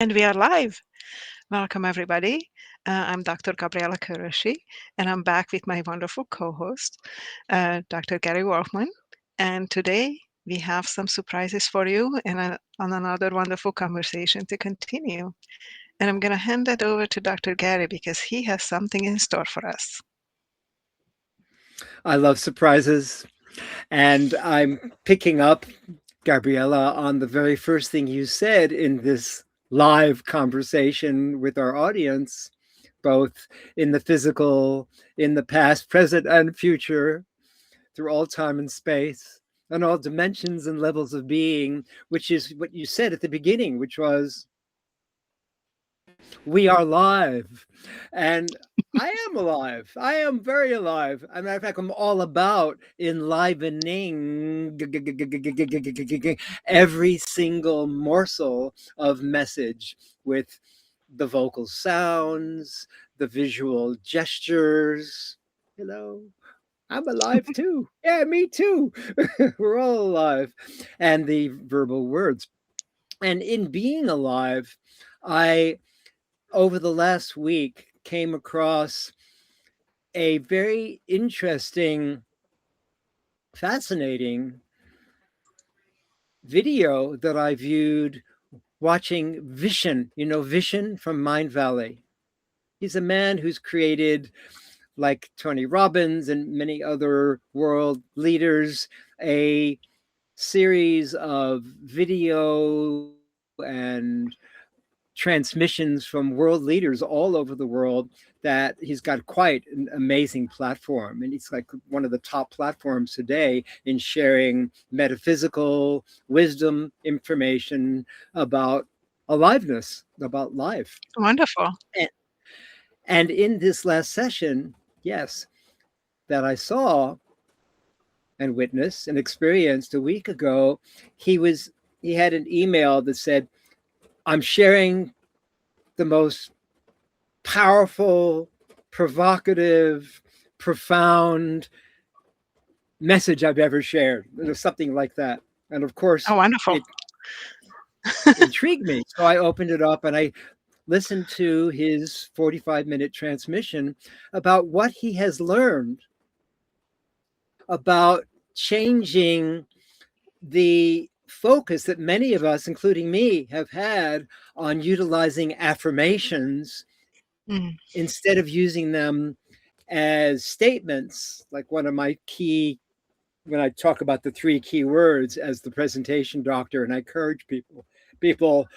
And we are live. Welcome, everybody. I'm Dr. Gabriella Kőrösi, and I'm back with my wonderful co host, Dr. Gary Wohlman. And today we have some surprises for you and on another wonderful conversation to continue. And I'm going to hand that over to Dr. Gary because he has something in store for us. I love surprises. And I'm picking up, Gabriella, on the very first thing you said in this live conversation with our audience, both in the physical, in the past, present, and future, through all time and space, and all dimensions and levels of being, which is what you said at the beginning, which was, we are live. And I am alive. I am very alive. As a matter of fact, I'm all about enlivening every single morsel of message with the vocal sounds, the visual gestures. I'm alive too. Yeah, me too. We're all alive. And the verbal words. And in being alive, I over the last week came across a very interesting, fascinating video that I viewed watching Vishen, Vishen from Mind Valley. He's a man who's created, like Tony Robbins and many other world leaders, a series of video and transmissions from world leaders all over the world, that he's got quite an amazing platform. And he's like one of the top platforms today in sharing metaphysical wisdom, information about aliveness, about life. Wonderful. And in this last session, yes, that I saw and witnessed and experienced a week ago, he had an email that said, I'm sharing the most powerful, provocative, profound message I've ever shared. Something like that. And of course, Oh, wonderful. It intrigued me. So I opened it up and I listened to his 45-minute transmission about what he has learned about changing the focus that many of us, including me, have had on utilizing affirmations instead of using them as statements. Like one of my key, when I talk about the 3 key words as the presentation doctor, and I encourage people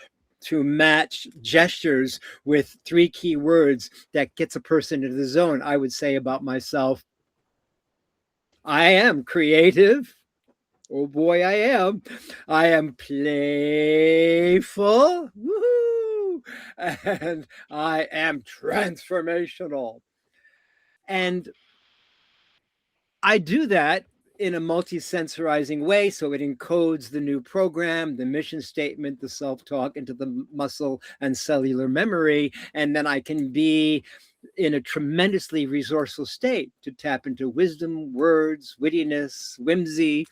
to match gestures with 3 key words that gets a person into the zone. I would say about myself, I am creative. Oh boy, I am. I am playful. Woohoo! And I am transformational. And I do that in a multi-sensorizing way. So it encodes the new program, the mission statement, the self-talk into the muscle and cellular memory. And then I can be in a tremendously resourceful state to tap into wisdom, words, wittiness, whimsy,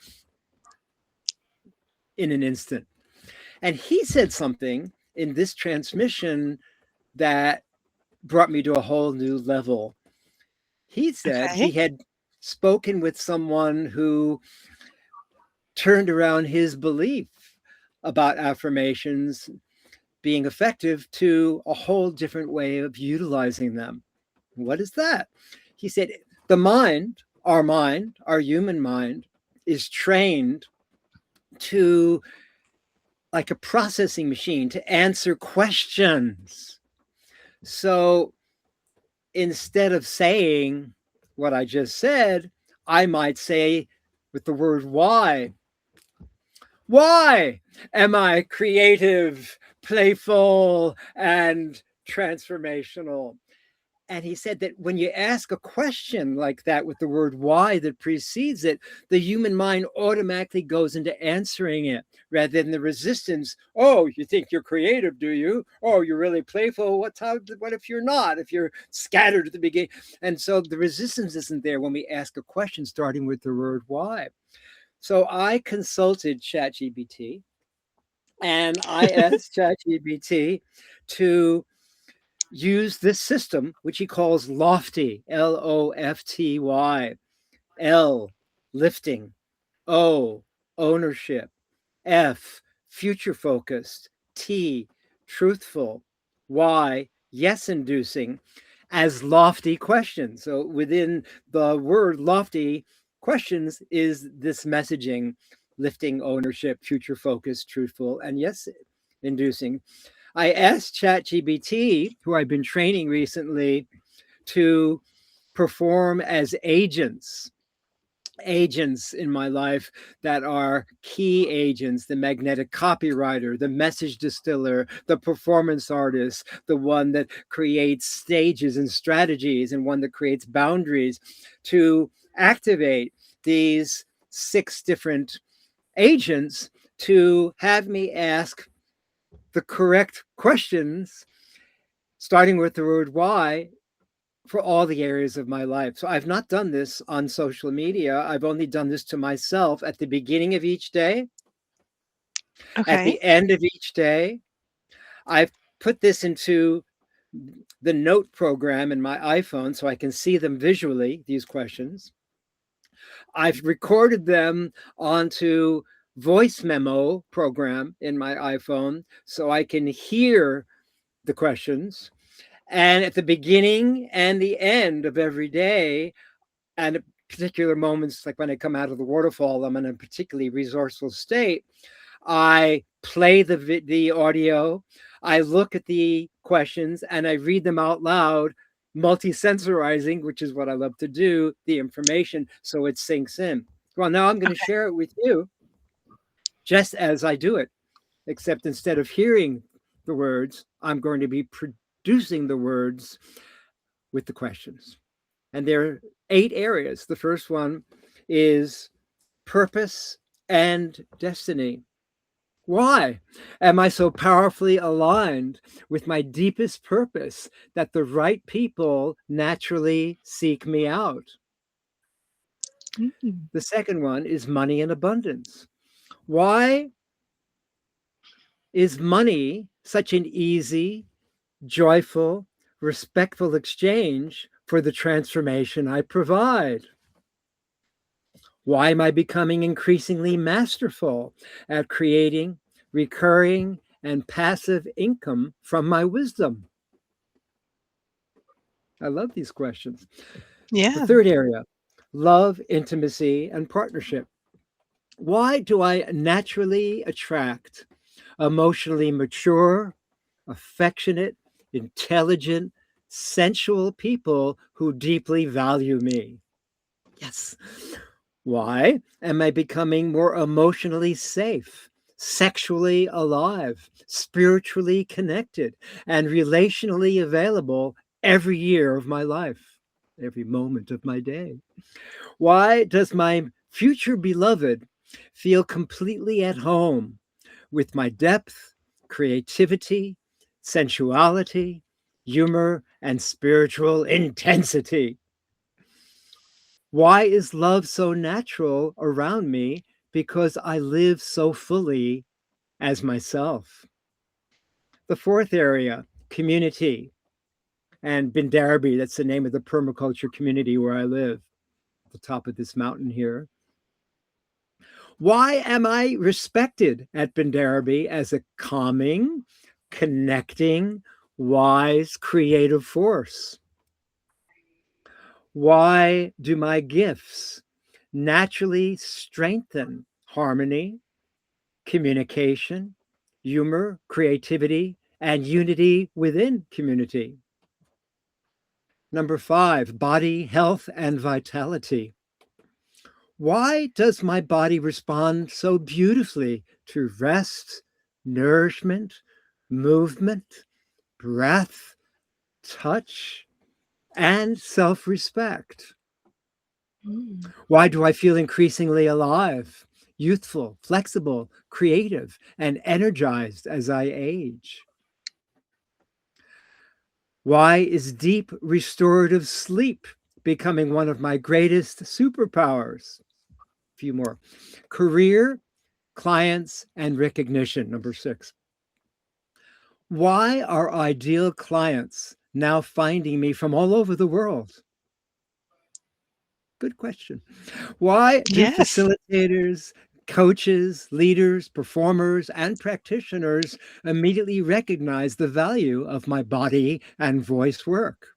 in an instant. And he said something in this transmission that brought me to a whole new level. He said he had spoken with someone who turned around his belief about affirmations being effective to a whole different way of utilizing them. What is that? He said, the mind, our human mind, is trained to, like a processing machine, to answer questions. So instead of saying what I just said, I might say with the word why. Why am I creative, playful, and transformational? And he said that when you ask a question like that with the word why that precedes it, the human mind automatically goes into answering it rather than the resistance. Oh, you think you're creative, do you? Oh, you're really playful. What if you're not? If you're scattered at the beginning? And so the resistance isn't there when we ask a question starting with the word why. So I consulted ChatGPT And I asked ChatGPT to use this system, which he calls Lofty, Lofty. L, lifting. O, ownership. F, future focused. T, truthful. Y, yes inducing, as lofty questions. So within the word lofty questions is this messaging: lifting, ownership, future focused, truthful, and yes inducing. I asked ChatGPT, who I've been training recently, to perform as agents in my life that are key agents: the magnetic copywriter, the message distiller, the performance artist, the one that creates stages and strategies, and one that creates boundaries, to activate these 6 different agents to have me ask the correct questions, starting with the word why, for all the areas of my life. So I've not done this on social media. I've only done this to myself at the beginning of each day, at Okay. the end of each day. I've put this into the note program in my iPhone so I can see them visually, these questions. I've recorded them onto voice memo program in my iPhone so I can hear the questions. And at the beginning and the end of every day, and at particular moments, like when I come out of the waterfall, I'm in a particularly resourceful state. I play the audio, I look at the questions, and I read them out loud, multi-sensorizing, which is what I love to do, the information, so it sinks in. Well, now I'm going to Okay. share it with you just as I do it, except instead of hearing the words, I'm going to be producing the words with the questions. And there are 8 areas. The first one is purpose and destiny. Why am I so powerfully aligned with my deepest purpose that the right people naturally seek me out? Mm. The second one is money and abundance. Why is money such an easy, joyful, respectful exchange for the transformation I provide? Why am I becoming increasingly masterful at creating recurring and passive income from my wisdom? I love these questions. The Yeah. third area: love, intimacy, and partnership. Why do I naturally attract emotionally mature, affectionate, intelligent, sensual people who deeply value me? Yes. Why am I becoming more emotionally safe, sexually alive, spiritually connected, and relationally available every year of my life, every moment of my day? Why does my future beloved feel completely at home with my depth, creativity, sensuality, humor, and spiritual intensity? Why is love so natural around me? Because I live so fully as myself. The fourth area: community and Bindarabi. That's the name of the permaculture community where I live, at the top of this mountain here. Why am I respected at Bindarabi as a calming, connecting, wise, creative force? Why do my gifts naturally strengthen harmony, communication, humor, creativity, and unity within community? Number 5, body health and vitality. Why does my body respond so beautifully to rest, nourishment, movement, breath, touch, and self respect? Mm. Why do I feel increasingly alive, youthful, flexible, creative, and energized as I age? Why is deep restorative sleep becoming one of my greatest superpowers? A few more. Career clients, and recognition. Number 6. Why are ideal clients now finding me from all over the world? Good question. Why do Yes. facilitators, coaches, leaders, performers, and practitioners immediately recognize the value of my body and voice work?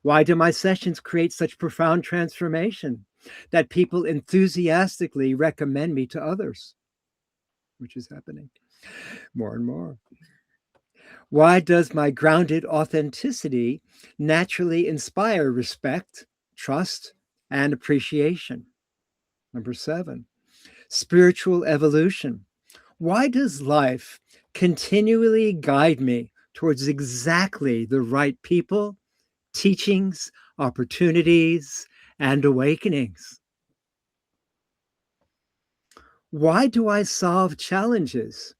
Why do my sessions create such profound transformation that people enthusiastically recommend me to others? Which is happening more and more. Why does my grounded authenticity naturally inspire respect, trust, and appreciation? Number 7, spiritual evolution. Why does life continually guide me towards exactly the right people, teachings, opportunities, and awakenings? Why do I solve challenges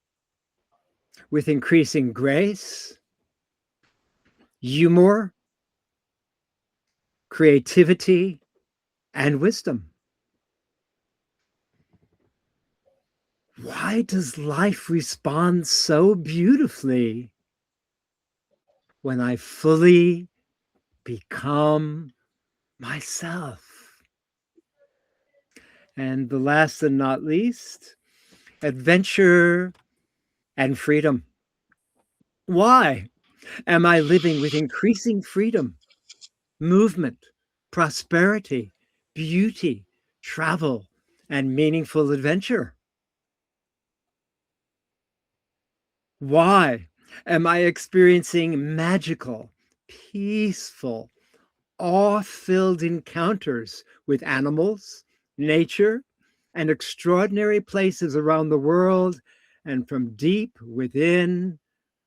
with increasing grace, humor, creativity, and wisdom? Why does life respond so beautifully when I fully become myself? And the last and not least, adventure and freedom. Why am I living with increasing freedom, movement, prosperity, beauty, travel, and meaningful adventure? Why am I experiencing magical, peaceful, awe-filled encounters with animals, nature, and extraordinary places around the world and from deep within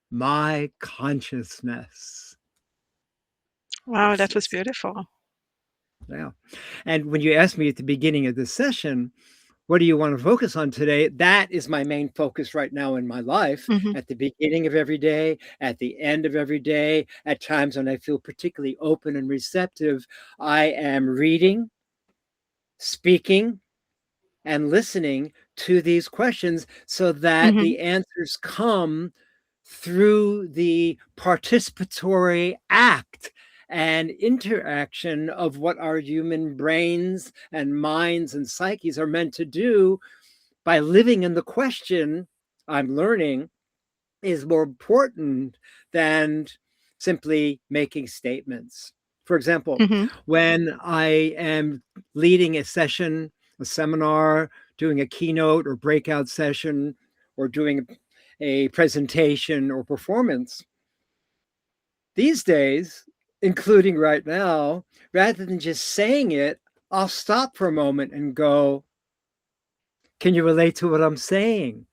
my consciousness? Wow, Yes, that was yes. beautiful. Yeah. And when you asked me at the beginning of this session, what do you want to focus on today? That is my main focus right now in my life. Mhm. At the beginning of every day, at the end of every day, at times when I feel particularly open and receptive, I am reading, speaking, and listening to these questions so that Mhm. the answers come through the participatory act and interaction of what our human brains and minds and psyches are meant to do. By living in the question, I'm learning is more important than simply making statements. For example, Mhm. when I am leading a session, a seminar, doing a keynote or breakout session, or doing a presentation or performance, these days, including right now, rather than just saying it, I'll stop for a moment and go, can you relate to what I'm saying?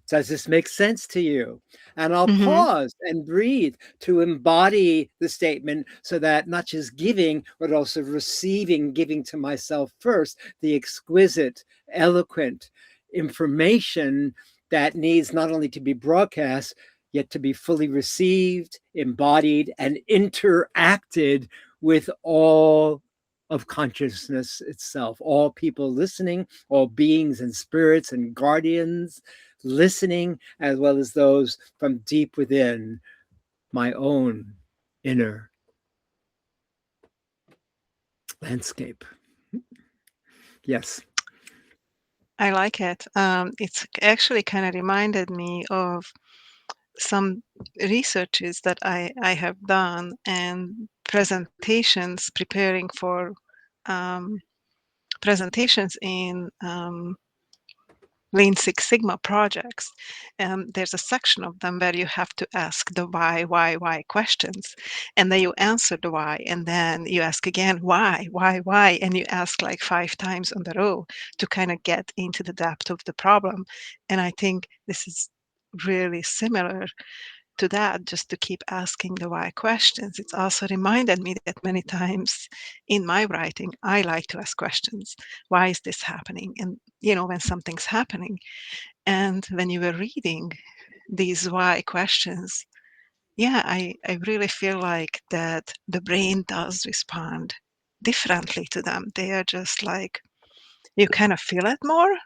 Does this make sense to you? And I'll Mhm. pause and breathe to embody the statement so that not just giving, but also receiving, giving to myself first, the exquisite, eloquent information that needs not only to be broadcast, yet to be fully received, embodied, and interacted with all of consciousness itself, all people listening, all beings and spirits and guardians listening, as well as those from deep within my own inner landscape. Yes. I like it. It's actually kind of reminded me of some researches that I have done and presentations preparing for um, presentations in Lean Six Sigma projects. There's a section of them where you have to ask the why questions. And then you answer the why. And then you ask again, why? And you ask like 5 times on the row to kind of get into the depth of the problem. And I think this is really similar to that, just to keep asking the why questions. It's also reminded me that many times in my writing, I like to ask questions. Why is this happening? And, when something's happening. And when you were reading these why questions, yeah, I really feel like that the brain does respond differently to them. They are just like, you kind of feel it more.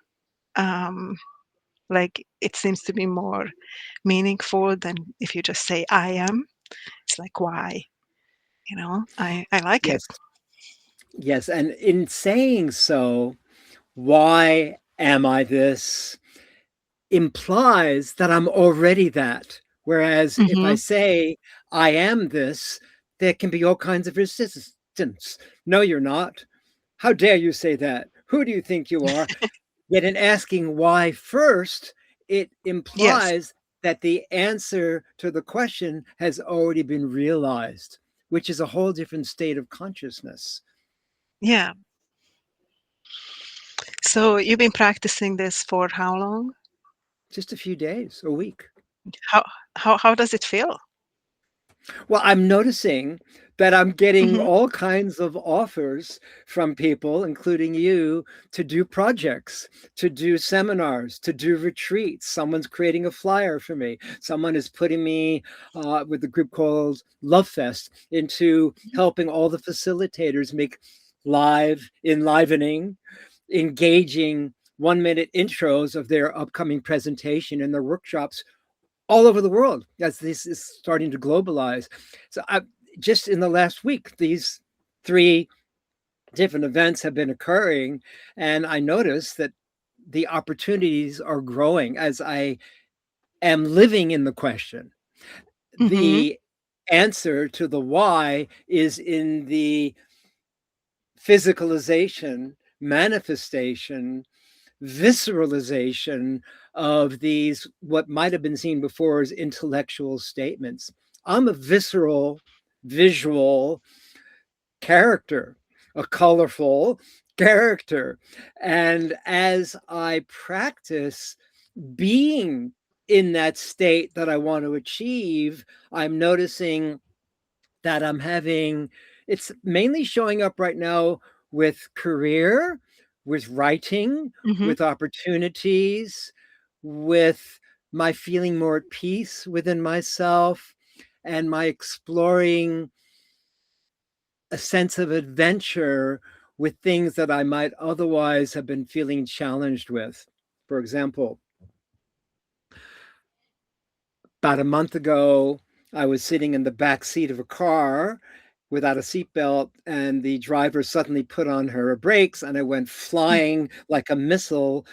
Like it seems to be more meaningful than if you just say I am. It's like why? I like it. Yes. Yes. And in saying so, why am I this implies that I'm already that. Whereas if I Mhm. say I am this, there can be all kinds of resistance. No, you're not. How dare you say that? Who do you think you are? Yet in asking why first, it Yes. implies that the answer to the question has already been realized, which is a whole different state of consciousness. Yeah. So you've been practicing this for how long? Just a few days, a week. How how does it feel? Well, I'm noticing that I'm getting Mhm. all kinds of offers from people, including you, to do projects, to do seminars, to do retreats. Someone's creating a flyer for me. Someone is putting me with a group called Love Fest into helping all the facilitators make live, enlivening, engaging 1 minute intros of their upcoming presentation and their workshops all over the world as this is starting to globalize. So just in the last week, these 3 different events have been occurring, and I noticed that the opportunities are growing as I am living in the question. Mhm. The answer to the why is in the physicalization, manifestation, visceralization of these, what might have been seen before as intellectual statements. I'm a visceral, visual character, a colorful character. And as I practice being in that state that I want to achieve, I'm noticing that I'm having, it's mainly showing up right now with career, with writing, Mhm. with opportunities, with my feeling more at peace within myself, and my exploring a sense of adventure with things that I might otherwise have been feeling challenged with. For example, about a month ago, I was sitting in the back seat of a car without a seatbelt, and the driver suddenly put on her brakes, and I went Mm. flying like a missile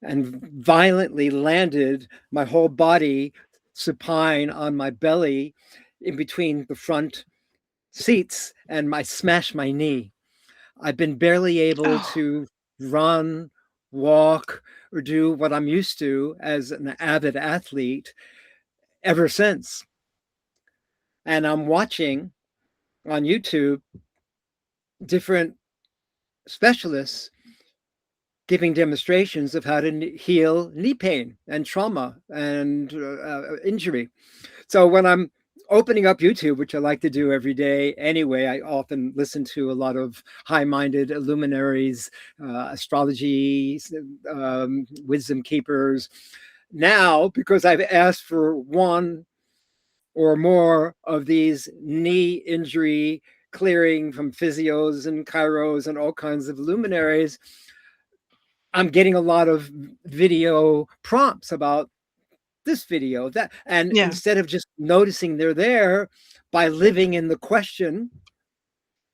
and violently landed, my whole body supine on my belly in between the front seats, and I smashed my knee. I've been barely able Oh. to run, walk, or do what I'm used to as an avid athlete ever since. And I'm watching on YouTube different specialists giving demonstrations of how to heal knee pain and trauma and injury. So when I'm opening up YouTube, which I like to do every day anyway, I often listen to a lot of high-minded luminaries, astrology, wisdom keepers. Now, because I've asked for one or more of these knee injury clearing from physios and chiros and all kinds of luminaries, I'm getting a lot of video prompts about this video, that, and Yeah. instead of just noticing they're there, by living in the question,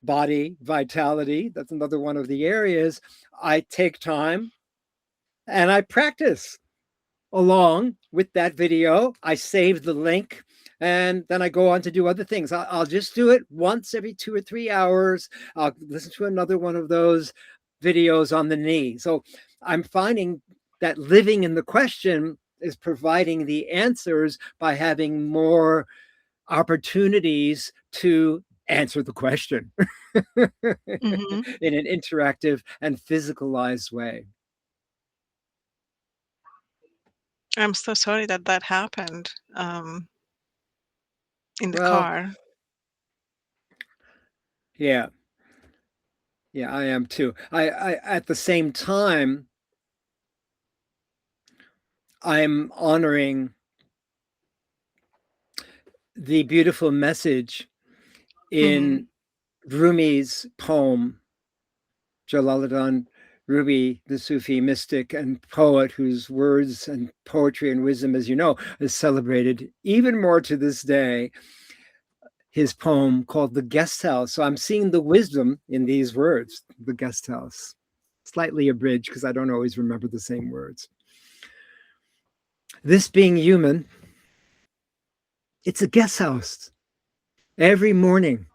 body vitality, that's another one of the areas, I take time and I practice along with that video. I save the link and then I go on to do other things. I'll just do it once every 2 or 3 hours. I'll listen to another one of those videos on the knee. So I'm finding that living in the question is providing the answers by having more opportunities to answer the question Mhm. in an interactive and physicalized way. I'm so sorry that that happened, in the Well, car. yeah, yeah, I am too. I at the same time, I'm honoring the beautiful message Mhm. in Rumi's poem, Jalaluddin Ruby, the Sufi mystic and poet whose words and poetry and wisdom, as you know, is celebrated even more to this day, his poem called The Guest House. So I'm seeing the wisdom in these words, the guest house. Slightly abridged because I don't always remember the same words. This being human, it's a guest house. Every morning,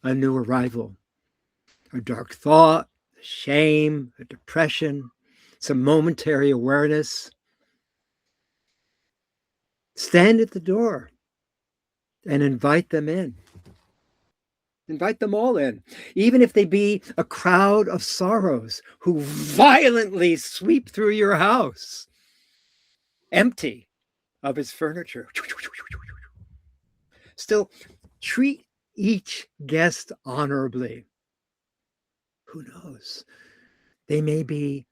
a new arrival, a dark thought, a shame, a depression, some momentary awareness. Stand at the door and invite them in. Invite them all in, even if they be a crowd of sorrows who violently sweep through your house, empty of its furniture. Still, treat each guest honorably. Who knows? They may be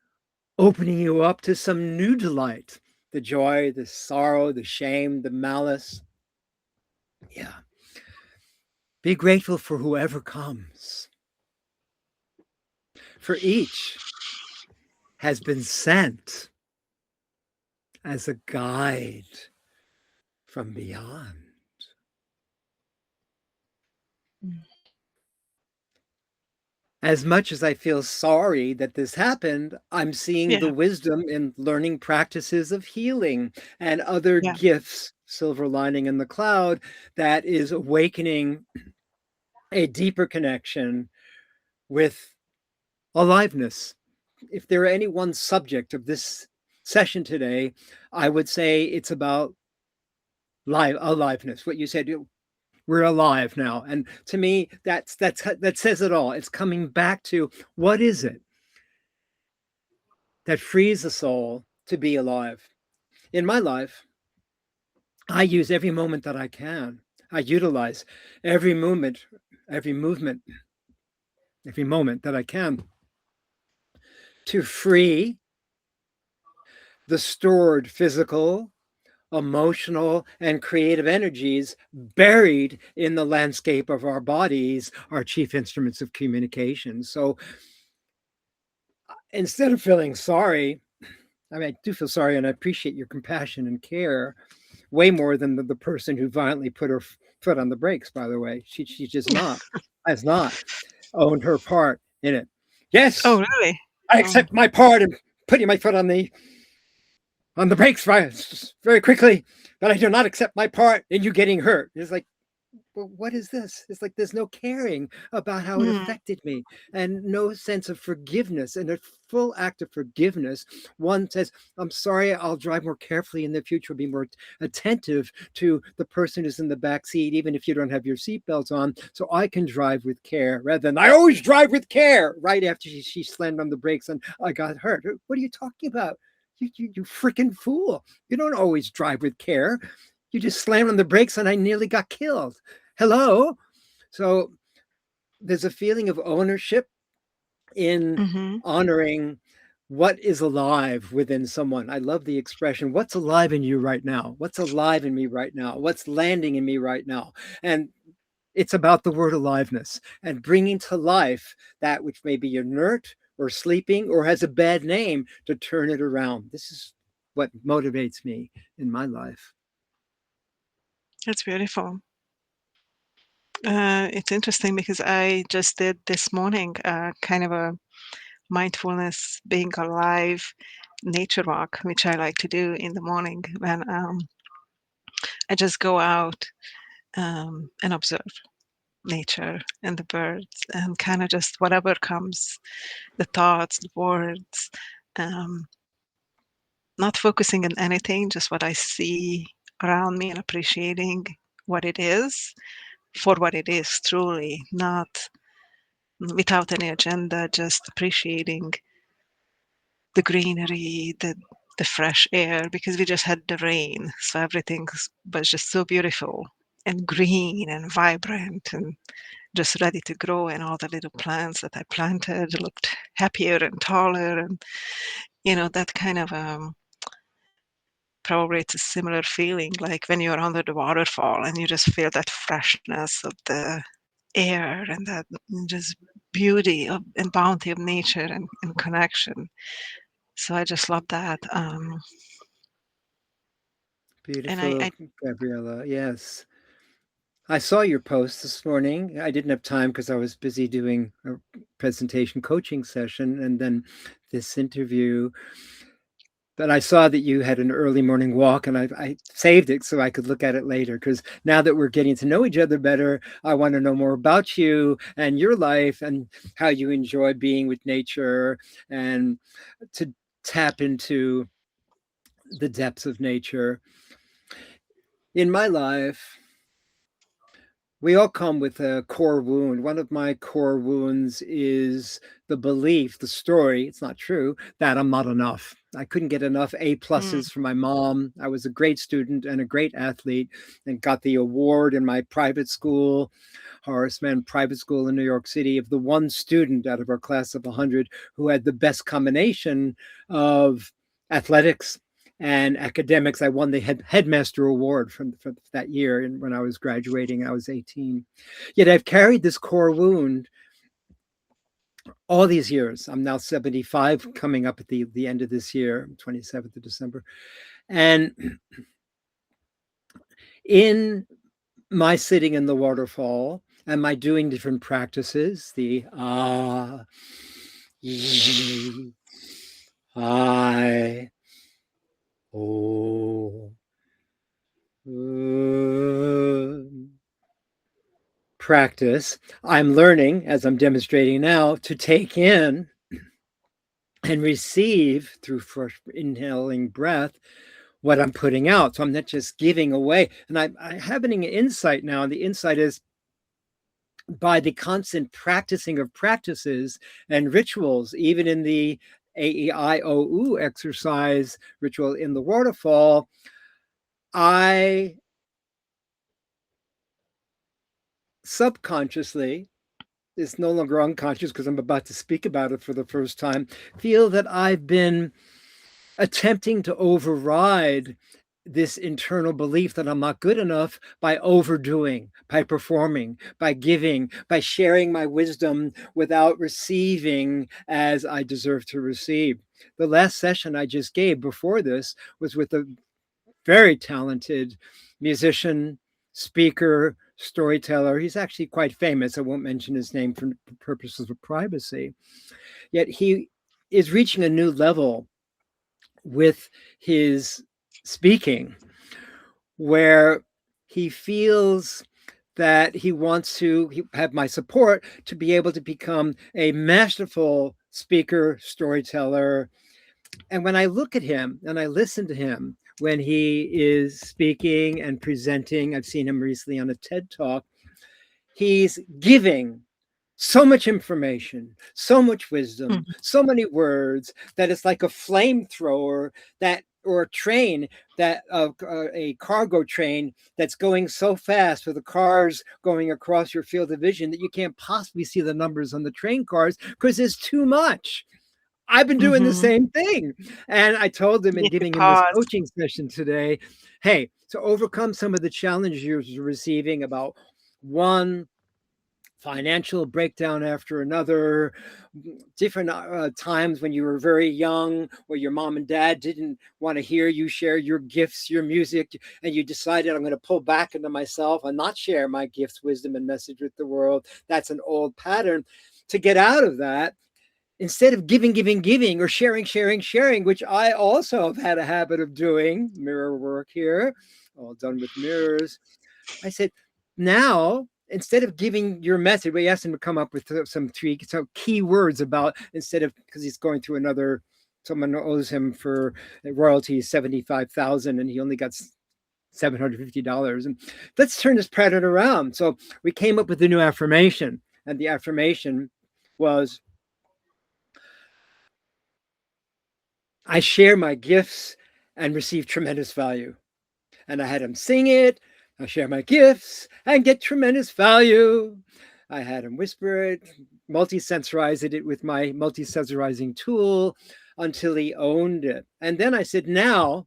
opening you up to some new delight, the joy, the sorrow, the shame, the malice. Yeah. Be grateful for whoever comes. For each has been sent as a guide from beyond. As much as I feel sorry that this happened, I'm seeing the wisdom in learning practices of healing and other gifts, silver lining in the cloud, that is awakening a deeper connection with aliveness. If there are any one subject of this session today, I would say it's about aliveness. What you said, we're alive now. And to me, that says it all. It's coming back to what is it that frees the soul to be alive? In my life, I use every moment that I can. I utilize every movement that I can to free the stored physical, emotional, and creative energies buried in the landscape of our bodies, our chief instruments of communication. So instead of feeling sorry, I mean, I do feel sorry and I appreciate your compassion and care way more than the person who violently put her foot on the brakes, by the way. She's just has not owned her part in it. Yes. Oh, really? I accept my part in putting my foot on the brakes very quickly, but I do not accept my part in you getting hurt. It's like, well, what is this? It's like there's no caring about how it affected me and no sense of forgiveness. And a full act of forgiveness, one says, I'm sorry, I'll drive more carefully in the future, be more attentive to the person who's in the back seat, even if you don't have your seatbelts on, so I can drive with care rather than I always drive with care right after she slammed on the brakes and I got hurt. What are you talking about? You freaking fool. You don't always drive with care. You just slammed on the brakes and I nearly got killed. Hello. So there's a feeling of ownership in honoring what is alive within someone. I love the expression, what's alive in you right now? What's alive in me right now? What's landing in me right now? And it's about the word aliveness and bringing to life that which may be inert or sleeping or has a bad name to turn it around. This is what motivates me in my life. That's beautiful. It's interesting because I just did this morning kind of a mindfulness, being alive nature walk, which I like to do in the morning when I just go out and observe nature and the birds and kind of just whatever comes, the thoughts, the words, um, not focusing on anything, just what I see around me and appreciating what it is for what it is truly, not without any agenda, just appreciating the greenery, the fresh air, because we just had the rain, so everything was just so beautiful and green and vibrant and just ready to grow, and all the little plants that I planted looked happier and taller, and that kind of probably it's a similar feeling like when you're under the waterfall and you just feel that freshness of the air and that just beauty and bounty of nature and connection. So I just love that. And Beautiful, Gabriella. Yes. I saw your post this morning. I didn't have time because I was busy doing a presentation coaching session and then this interview. But I saw that you had an early morning walk, and I saved it so I could look at it later. Because now that we're getting to know each other better, I want to know more about you and your life and how you enjoy being with nature and to tap into the depths of nature. In my life, we all come with a core wound. One of my core wounds is the belief, the story, it's not true, that I'm not enough. I couldn't get enough A pluses from my mom. I was a great student and a great athlete and got the award in my private school, Horace Mann Private School in New York City, of the one student out of our class of 100 who had the best combination of athletics and academics. I won the headmaster award from that year. And when I was graduating, I was 18. Yet I've carried this core wound all these years. I'm now 75, coming up at the end of this year, 27th of December. And in my sitting in the waterfall and my doing different practices, the I, oh, practice, I'm learning, as I'm demonstrating now, to take in and receive through fresh inhaling breath what I'm putting out. So I'm not just giving away. And I'm having an insight now. And the insight is by the constant practicing of practices and rituals, even in the AEIOU exercise ritual in the waterfall, I subconsciously, it's no longer unconscious because I'm about to speak about it for the first time, feel that I've been attempting to override this internal belief that I'm not good enough by overdoing, by performing, by giving, by sharing my wisdom without receiving as I deserve to receive. The last session I just gave before this was with a very talented musician, speaker, storyteller. He's actually quite famous. I won't mention his name for purposes of privacy. Yet he is reaching a new level with his speaking where he feels that he wants to have my support to be able to become a masterful speaker, storyteller. And when I look at him and I listen to him when he is speaking and presenting, I've seen him recently on a TED Talk, he's giving so much information, so much wisdom, so many words that it's like a flamethrower that, or a train that, a cargo train that's going so fast with the cars going across your field of vision that you can't possibly see the numbers on the train cars because there's too much. I've been doing the same thing. And I told him in giving him this coaching session today, hey, to overcome some of the challenges you're receiving about one financial breakdown after another, different times when you were very young where your mom and dad didn't want to hear you share your gifts, your music, and you decided I'm going to pull back into myself and not share my gifts, wisdom, and message with the world. That's an old pattern. To get out of that, instead of giving, or sharing, which I also have had a habit of doing, mirror work here, all done with mirrors, I said, now, instead of giving your message, we asked him to come up with some key words about, instead of, because he's going through another, someone owes him for royalties $75,000 and he only got $750. And let's turn this pattern around. So we came up with a new affirmation, and the affirmation was, I share my gifts and receive tremendous value. And I had him sing it. I share my gifts and get tremendous value. I had him whisper it, multi-sensorize it with my multi-sensorizing tool until he owned it. And then I said, now,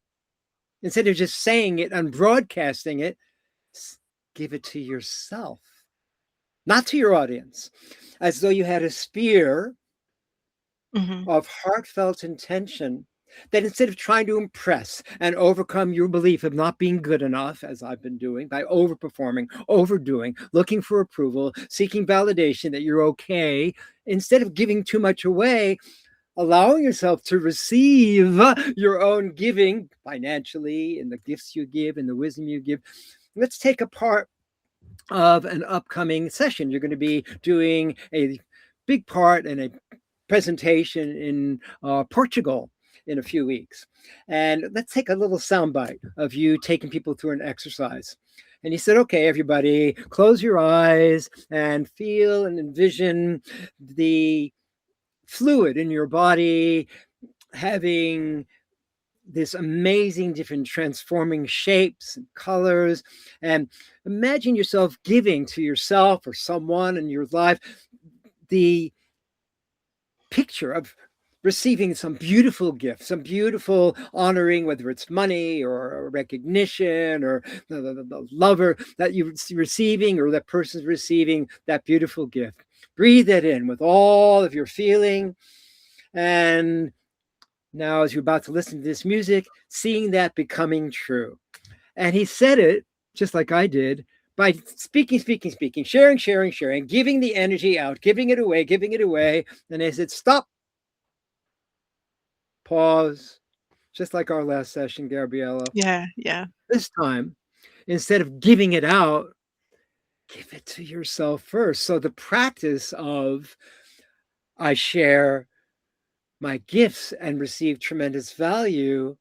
instead of just saying it and broadcasting it, give it to yourself. not to your audience, as though you had a spear of heartfelt intention, that instead of trying to impress and overcome your belief of not being good enough, as I've been doing by overperforming, overdoing, looking for approval, seeking validation that you're okay, instead of giving too much away, allowing yourself to receive your own giving financially, in the gifts you give, in the wisdom you give. Let's take a part of an upcoming session. You're going to be doing a big part in a presentation in Portugal in a few weeks. And let's take a little soundbite of you taking people through an exercise. And he said, okay, everybody, close your eyes and feel and envision the fluid in your body having this amazing different transforming shapes and colors. And imagine yourself giving to yourself or someone in your life the picture of receiving some beautiful gift, some beautiful honoring, whether it's money or recognition or the lover that you're receiving or that person's receiving that beautiful gift. Breathe that in with all of your feeling. And now, as you're about to listen to this music, seeing that becoming true. And he said it, just like I did, by speaking, sharing, giving the energy out, giving it away. And I said, stop, pause, just like our last session, Gabriella. Yeah. This time, instead of giving it out, give it to yourself first. So the practice of I share my gifts and receive tremendous value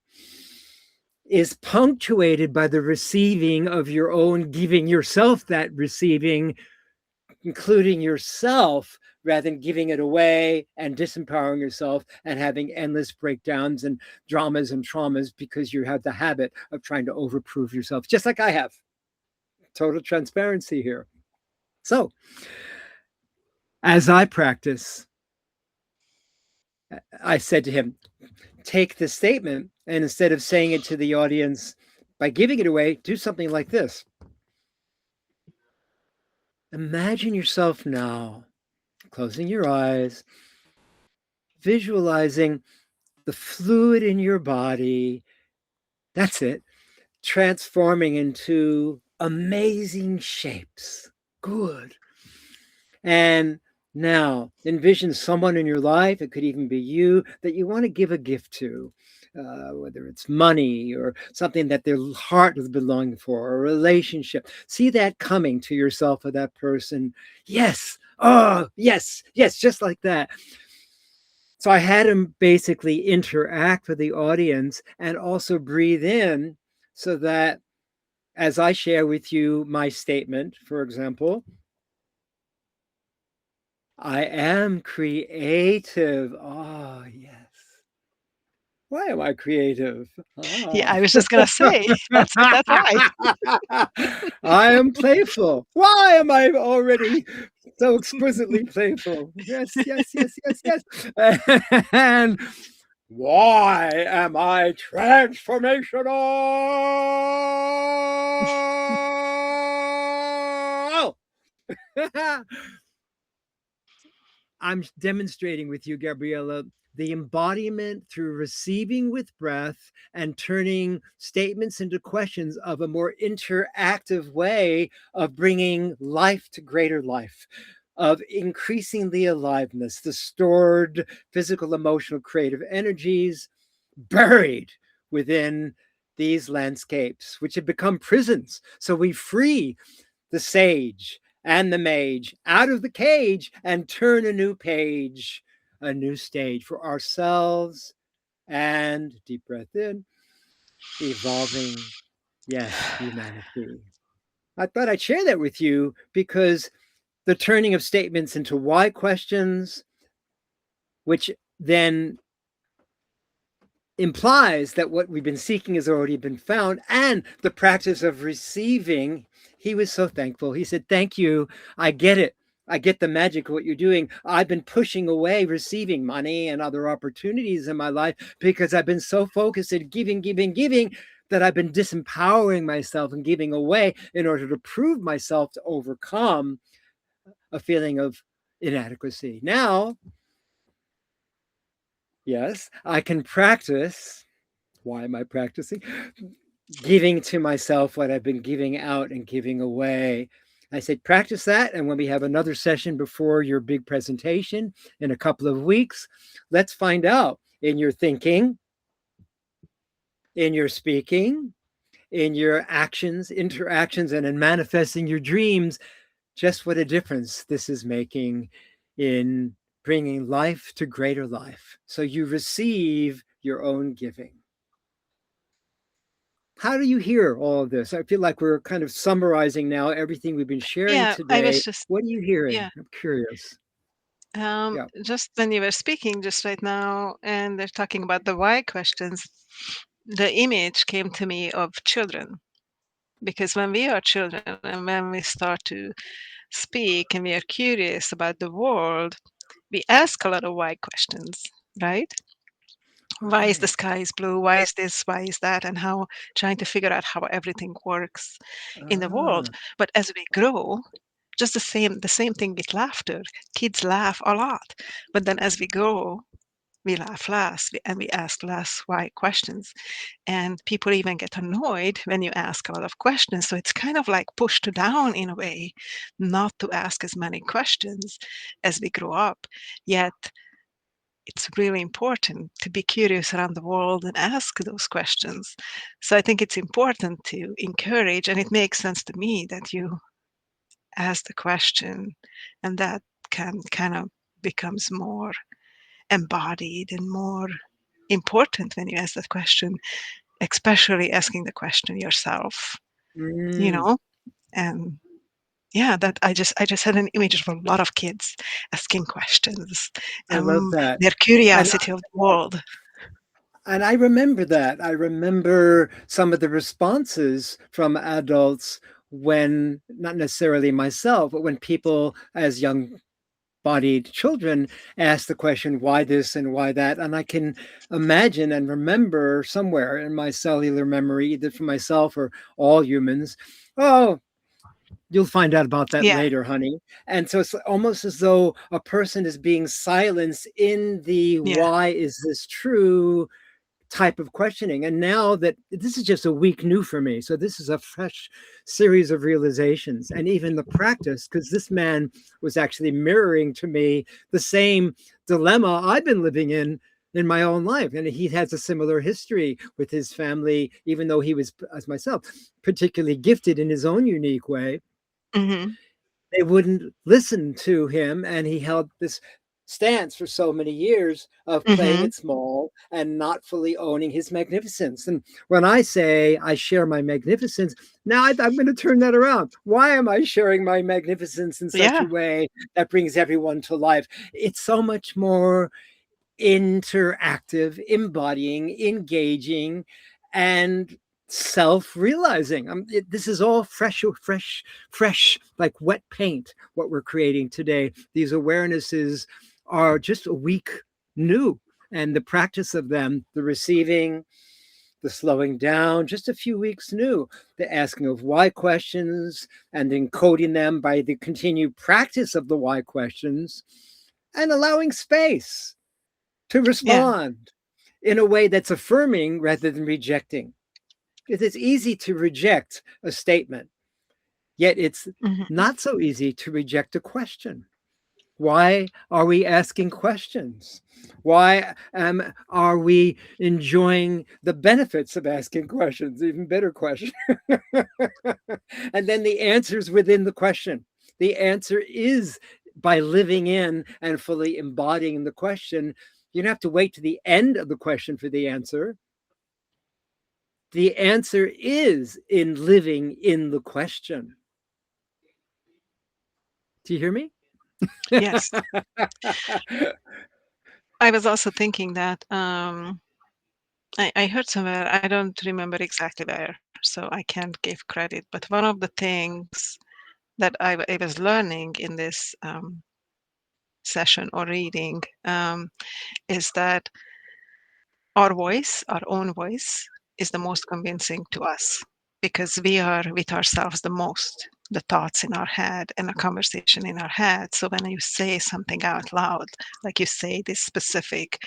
is punctuated by the receiving of your own giving yourself that receiving, including yourself, rather than giving it away and disempowering yourself and having endless breakdowns and dramas and traumas because you have the habit of trying to overprove yourself, just like I have. Total transparency here. So, as I practice, I said to him, take this statement and instead of saying it to the audience by giving it away, do something like this. Imagine yourself now closing your eyes, visualizing the fluid in your body. That's it. Transforming into amazing shapes. Good. And now envision someone in your life, it could even be you, that you want to give a gift to, whether it's money or something that their heart has been longing for, a relationship. See that coming to yourself or that person. Yes. Oh, yes, just like that. So I had him basically interact with the audience and also breathe in so that as I share with you my statement, for example, I am creative. Oh, yes. Why am I creative? Oh. Yeah, I was just going to say, that's right. I am playful. Why am I already so exquisitely playful? Yes. And why am I transformational? I'm demonstrating with you, Gabriella, the embodiment through receiving with breath and turning statements into questions of a more interactive way of bringing life to greater life, of increasing the aliveness, the stored physical, emotional, creative energies buried within these landscapes, which have become prisons. So we free the sage and the mage out of the cage and turn a new page, a new stage for ourselves and, deep breath in, evolving, yes, humanity. I thought I'd share that with you because the turning of statements into why questions, which then implies that what we've been seeking has already been found, and the practice of receiving. He was so thankful. He said, thank you. I get it. I get the magic of what you're doing. I've been pushing away receiving money and other opportunities in my life because I've been so focused at giving that I've been disempowering myself and giving away in order to prove myself to overcome a feeling of inadequacy. Now, yes, I can practice. Why am I practicing? Giving to myself what I've been giving out and giving away. I said, practice that. And when we have another session before your big presentation in a couple of weeks, let's find out in your thinking, in your speaking, in your actions, interactions, and in manifesting your dreams, just what a difference this is making in bringing life to greater life. So you receive your own giving. How do you hear all of this? I feel like we're kind of summarizing now everything we've been sharing Yeah, I today. was just, What are you hearing? yeah. I'm curious. Yeah. Just when you were speaking just right now, and they're talking about the why questions, the image came to me of children. Because when we are children and when we start to speak and we are curious about the world, we ask a lot of why questions, right? Why is the Right. sky is blue? Why is this? Why is that? And how trying to figure out how everything works in the world. Ah. But as we grow, just the same thing with laughter. Kids laugh a lot, but then as we grow, we laugh less and we ask less why questions. And people even get annoyed when you ask a lot of questions. So it's kind of like pushed down in a way, not to ask as many questions as we grow up. Yet it's really important to be curious around the world and ask those questions. So I think it's important to encourage, and it makes sense to me that you ask the question, and that can kind of becomes more embodied and more important when you ask that question, especially asking the question yourself, you Mm, know? And yeah, that I just had an image of a lot of kids asking questions, I love that. their And curiosity of the world. and I remember that. I remember some of the responses from adults when, not necessarily myself, but when people as young bodied children ask the question, why this and why that? And I can imagine and remember somewhere in my cellular memory, either for myself or all humans, oh, you'll find out about that Yeah. later, honey. And so it's almost as though a person is being silenced in the Yeah. why is this true type of questioning. And now that this is just a week new for me, so this is a fresh series of realizations and even the practice, because this man was actually mirroring to me the same dilemma I've been living in my own life. And he has a similar history with his family, even though he was, as myself, particularly gifted in his own unique way. Mhm. They wouldn't listen to him, and he held this stance for so many years of playing Mhm. it small and not fully owning his magnificence. And when I say I share my magnificence, now I'm going to turn that around. Why am I sharing my magnificence in such Yeah. a way that brings everyone to life? It's so much more interactive, embodying, engaging, and self-realizing. This is all fresh, like wet paint, what we're creating today. These awarenesses are just a week new. And the practice of them, the receiving, the slowing down, just a few weeks new, the asking of why questions and encoding them by the continued practice of the why questions and allowing space to Yeah. respond in a way that's affirming rather than rejecting. Because it's easy to reject a statement, yet it's Mhm. not so easy to reject a question. Why are we asking questions? Why are we enjoying the benefits of asking questions? Even better question. And then the answers within the question. The answer is by living in and fully embodying the question. You don't have to wait to the end of the question for the answer. The answer is in living in the question. Do you hear me? Yes. I was also thinking that, I heard somewhere, I don't remember exactly where, so I can't give credit, but one of the things that I was learning in this, session or reading, is that our own voice, is the most convincing to us because we are with ourselves the most. the thoughts in our head and a conversation in our head. So when you say something out loud, like you say this specific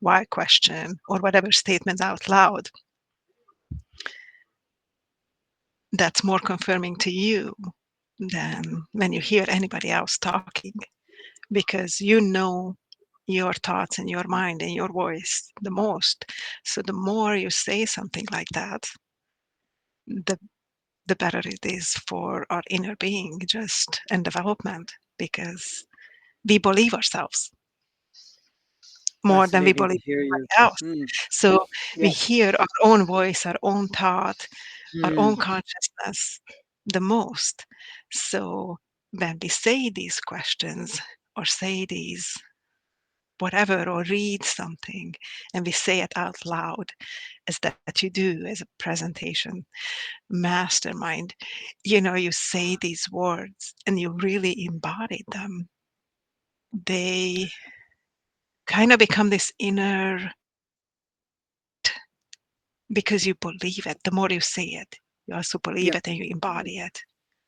why question or whatever statement out loud, that's more confirming to you than when you hear anybody else talking, because you know your thoughts and your mind and your voice the most. So the more you say something like that, the the better it is for our inner being just and development, because we believe ourselves more than we Fascinating believe to hear you. anybody else. Mm, So we yeah. hear our own voice, our own thought, our own Mm, consciousness the most. So when we say these questions or say these whatever or read something and we say it out loud, as that you do as a presentation mastermind, you say these words and you really embody them. They kind of become this inner, because you believe it. The more you say it, you also believe yeah. it and you embody it.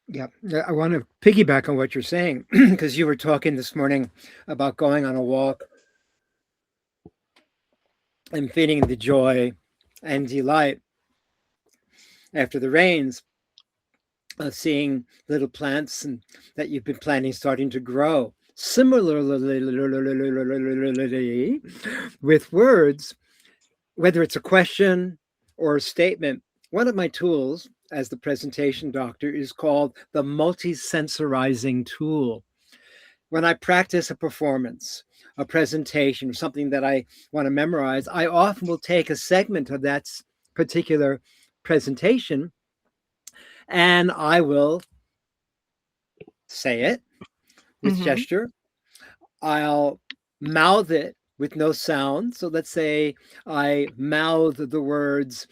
Yeah. I want to piggyback on what you're saying because you were talking this morning about going on a walk and feeling the joy and delight after the rains of seeing little plants and that you've been planting starting to grow. Similarly, with words, whether it's a question or a statement, one of my tools as the presentation doctor is called the multisensorizing tool. When I practice a performance, a presentation, or something that I want to memorize, I often will take a segment of that particular presentation and I will say it with Hmm. gesture. I'll mouth it with no sound. So let's say I mouth the words,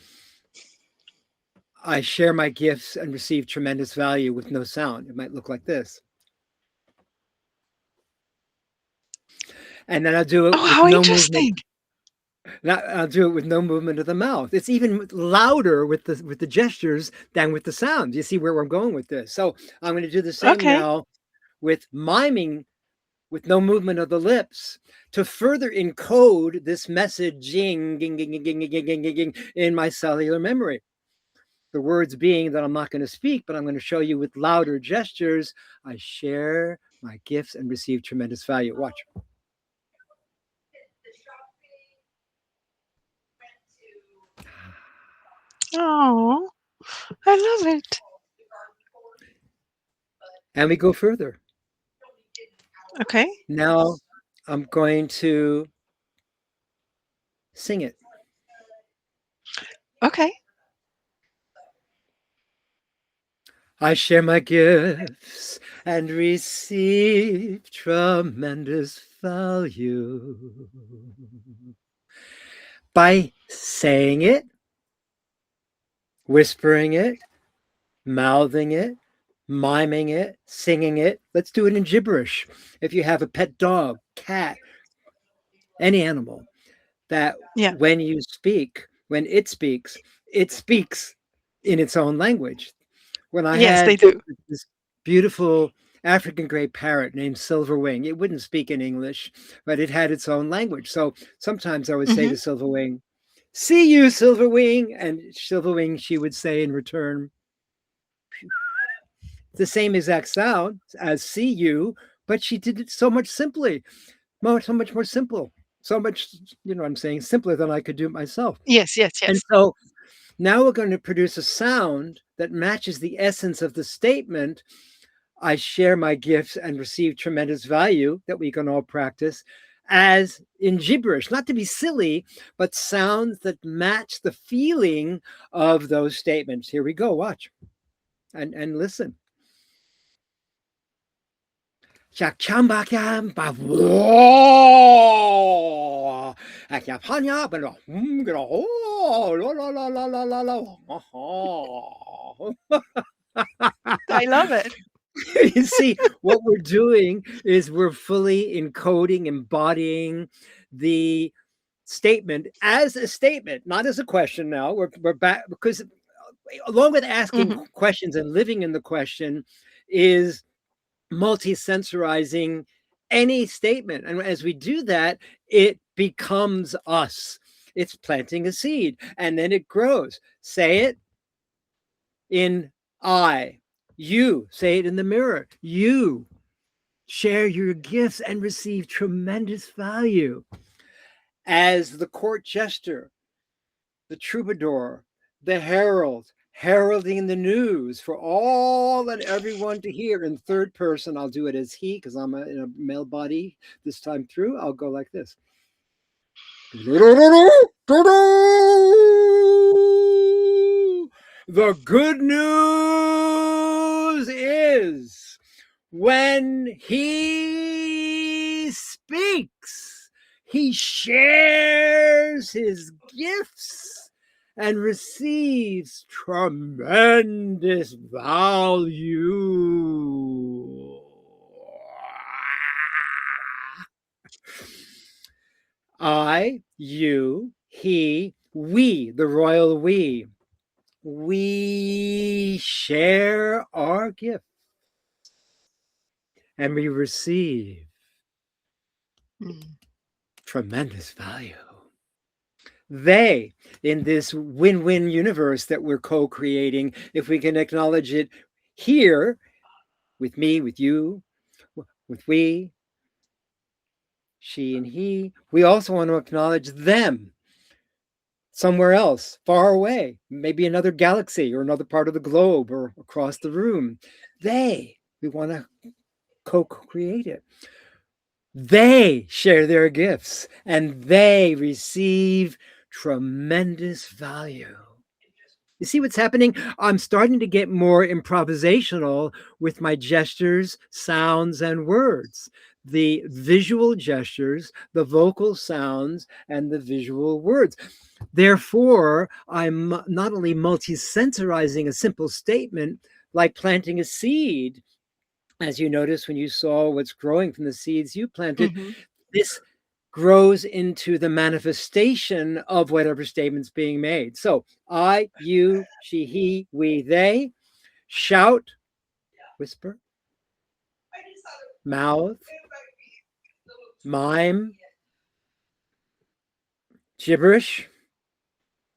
I share my gifts and receive tremendous value with no sound. It might look like this. And then I'll do it Oh, with how no movement. interesting. I'll do it with no movement of the mouth. It's even louder with the gestures than with the sound. You see where I'm going with this? So I'm going to do the same Okay. now with miming with no movement of the lips to further encode this messaging in my cellular memory. The words being that I'm not going to speak, but I'm going to show you with louder gestures. I share my gifts and receive tremendous value. Watch. Oh, I love it. And we go further. Okay. Now I'm going to sing it. Okay. I share my gifts and receive tremendous value. By saying it, whispering it, mouthing it, miming it, singing it. Let's do it in gibberish. If you have a pet dog, cat, any animal, that Yeah. when you speak, when it speaks in its own language. When I Yes, they had do. this beautiful African gray parrot named Silverwing, it wouldn't speak in English, but it had its own language. So sometimes I would say Hmm. to Silverwing, "See you, Silverwing," and Silverwing, she would say in return, the same exact sound as "see you," but she did it so much simply, so much more simple, so much, I'm saying, simpler than I could do it myself. Yes, yes, And yes. so now we're going to produce a sound that matches the essence of the statement. I share my gifts and receive tremendous value, that we can all practice as in gibberish, not to be silly, but sounds that match the feeling of those statements. Here we go. Watch and listen. I love it. You see, what we're doing is we're fully encoding, embodying the statement as a statement, not as a question now. We're back because along with asking Mhm. questions and living in the question, is multisensorizing any statement. And as we do that, it becomes us. It's planting a seed and then it grows. Say it in I. You. Say it in the mirror. You. Share your gifts and receive tremendous value. As the court jester, the troubadour, the herald, heralding the news for all and everyone to hear in third person. I'll do it as he because I'm in a male body this time through. I'll go like this. The good news is when he speaks, he shares his gifts and receives tremendous value. I, you, he, we, the royal we share our gift and we receive tremendous value. They, in this win-win universe that we're co-creating, if we can acknowledge it here with me, with you, with we, she and he, we also want to acknowledge them somewhere else, far away, maybe another galaxy or another part of the globe or across the room. We want to co-create it. They share their gifts and they receive tremendous value. You see what's happening? I'm starting to get more improvisational with my gestures, sounds, and words. The visual gestures, the vocal sounds, and the visual words. Therefore, I'm not only multisensorizing a simple statement like planting a seed, as you notice when you saw what's growing from the seeds you planted, Mhm. this grows into the manifestation of whatever statement's being made. So I, you, she, he, we, they, shout, whisper, mouth, mime, gibberish,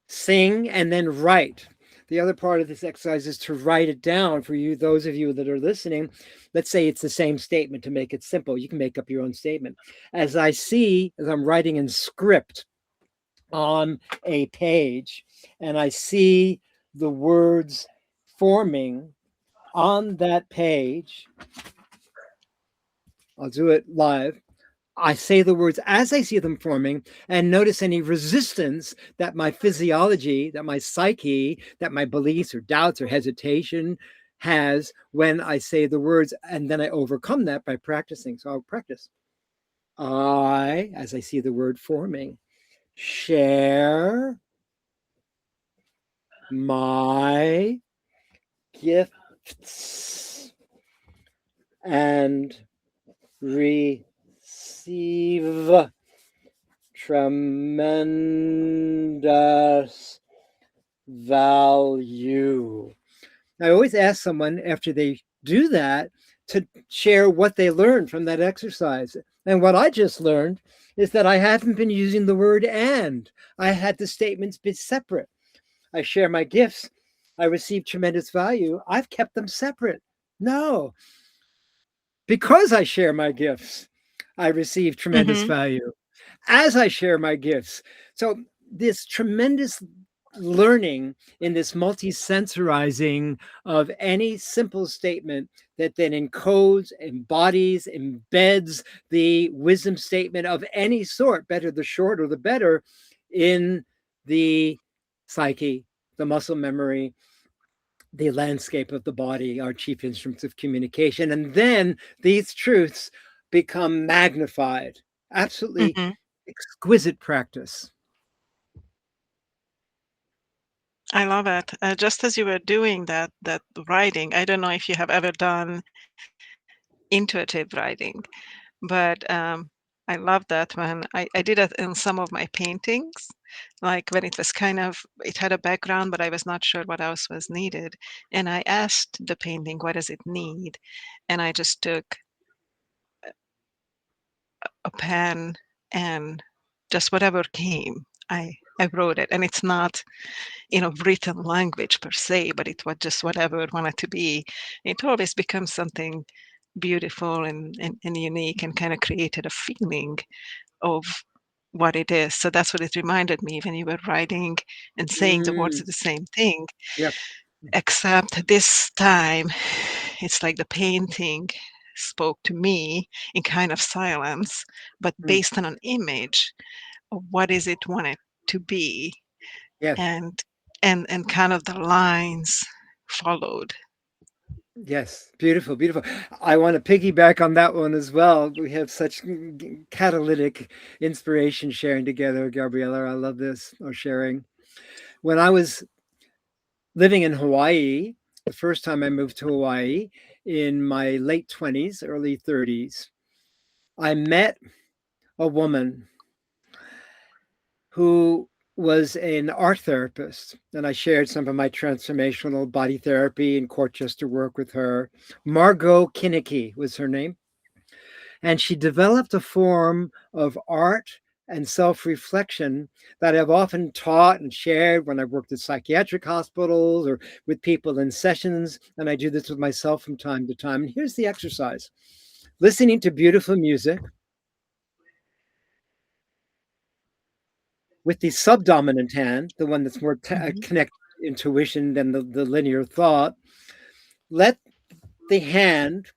sing, and then write. The other part of this exercise is to write it down for you, those of you that are listening. Let's say it's the same statement to make it simple. You can make up your own statement. As I'm writing in script on a page, and I see the words forming on that page, I'll do it live. I say the words as I see them forming and notice any resistance that my physiology, that my psyche, that my beliefs or doubts or hesitation has when I say the words. And then I overcome that by practicing. So I'll practice. I, as I see the word forming, share my gifts and receive tremendous value. I always ask someone after they do that to share what they learned from that exercise. And what I just learned is that I haven't been using the word and. I had the statements be separate. I share my gifts. I receive tremendous value. I've kept them separate. No, because I share my gifts, I receive tremendous Mhm. value as I share my gifts. So this tremendous learning in this multi-sensorizing of any simple statement that then encodes, embodies, embeds the wisdom statement of any sort, better the short or the better, in the psyche, the muscle memory, the landscape of the body, our chief instruments of communication. And then these truths become magnified. Absolutely Mhm. exquisite practice. I love it. Just as you were doing that writing, I don't know if you have ever done intuitive writing, but I love that one. I did it in some of my paintings. like when it was it had a background, but I was not sure what else was needed. And I asked the painting, what does it need? And I just took a pen and just whatever came, I wrote it. And it's not, written language per se, but it was just whatever it wanted to be. It always becomes something beautiful and unique and kind of created a feeling of what it is. So that's what it reminded me when you were writing and saying the words Mm, are the same thing, yep. except this time it's like the painting spoke to me in kind of silence, but Mm, based on an image of what is it wanted to be, yes. and and kind of the lines followed. Yes. Beautiful. Beautiful. I want to piggyback on that one as well. We have such catalytic inspiration sharing together, Gabriella. I love this, our sharing. When I was living in Hawaii, the first time I moved to Hawaii in my late 20s, early 30s, I met a woman who was an art therapist, and I shared some of my transformational body therapy and court gesture work with her. Margot Kinnicky was her name, and she developed a form of art and self-reflection that I've often taught and shared when I've worked at psychiatric hospitals or with people in sessions, and I do this with myself from time to time. And here's the exercise: listening to beautiful music with the subdominant hand, the one that's more Mhm, connected to intuition than the linear thought. Let the hand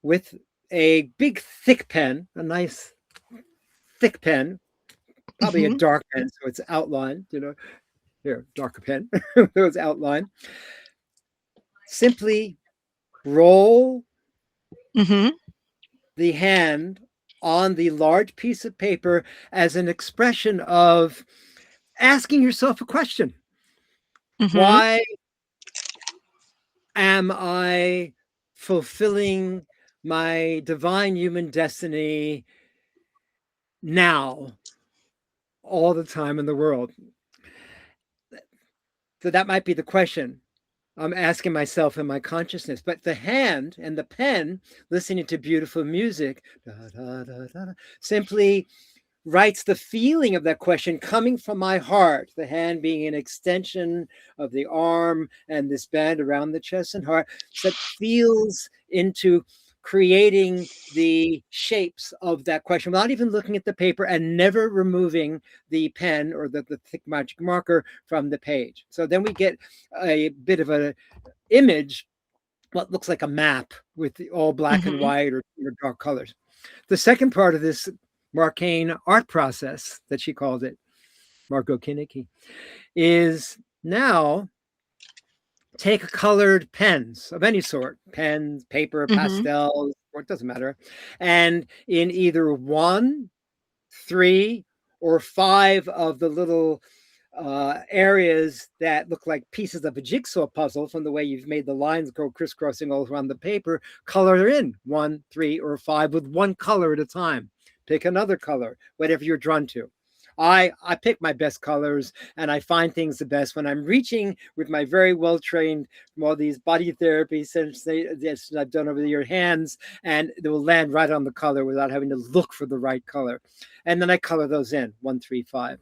with a big thick pen, a nice thick pen, probably a mhm, dark pen, so it's outlined, here, darker pen, so it's outlined. Simply roll mhm, the hand on the large piece of paper as an expression of asking yourself a question. mhm, Why am I fulfilling my divine human destiny now, all the time in the world? So that might be the question I'm asking myself in my consciousness. But the hand and the pen, listening to beautiful music, da, da, da, da, simply writes the feeling of that question coming from my heart, the hand being an extension of the arm and this band around the chest and heart, so that feels into creating the shapes of that question without even looking at the paper and never removing the pen or the thick magic marker from the page. So then we get a bit of an image, what looks like a map with all black and mhm, white or dark colors. The second part of this Marcane art process that she called it, Margot Kinnicky, is now take colored pens of any sort, pens, paper, mhm, pastels, or it doesn't matter, and in either 1, 3, or 5 of the little areas that look like pieces of a jigsaw puzzle from the way you've made the lines go crisscrossing all around the paper, color in 1, 3, or 5 with one color at a time. Pick another color, whatever you're drawn to. I pick my best colors and I find things the best when I'm reaching with my very well trained from all these body therapy sessions I've done over the year hands, and they will land right on the color without having to look for the right color. And then I color those in 1, 3, 5.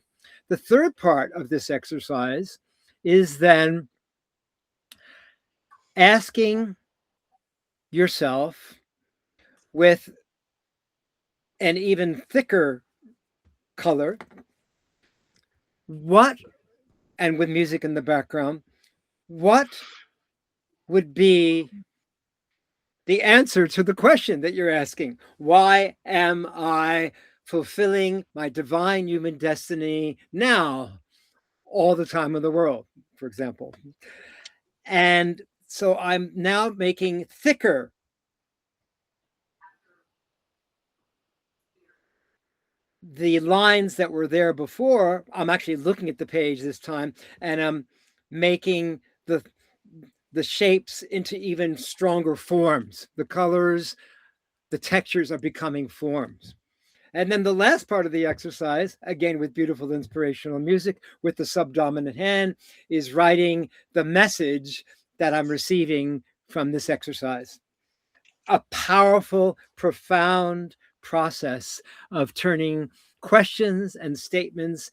The third part of this exercise is then asking yourself with an even thicker color, what, and with music in the background, what would be the answer to the question that you're asking? Why am I fulfilling my divine human destiny now, all the time in the world, for example? And so I'm now making thicker the lines that were there before. I'm actually looking at the page this time, and I'm making the shapes into even stronger forms. The colors, the textures are becoming forms. And then the last part of the exercise, again with beautiful inspirational music, with the subdominant hand, is writing the message that I'm receiving from this exercise. A powerful, profound process of turning questions and statements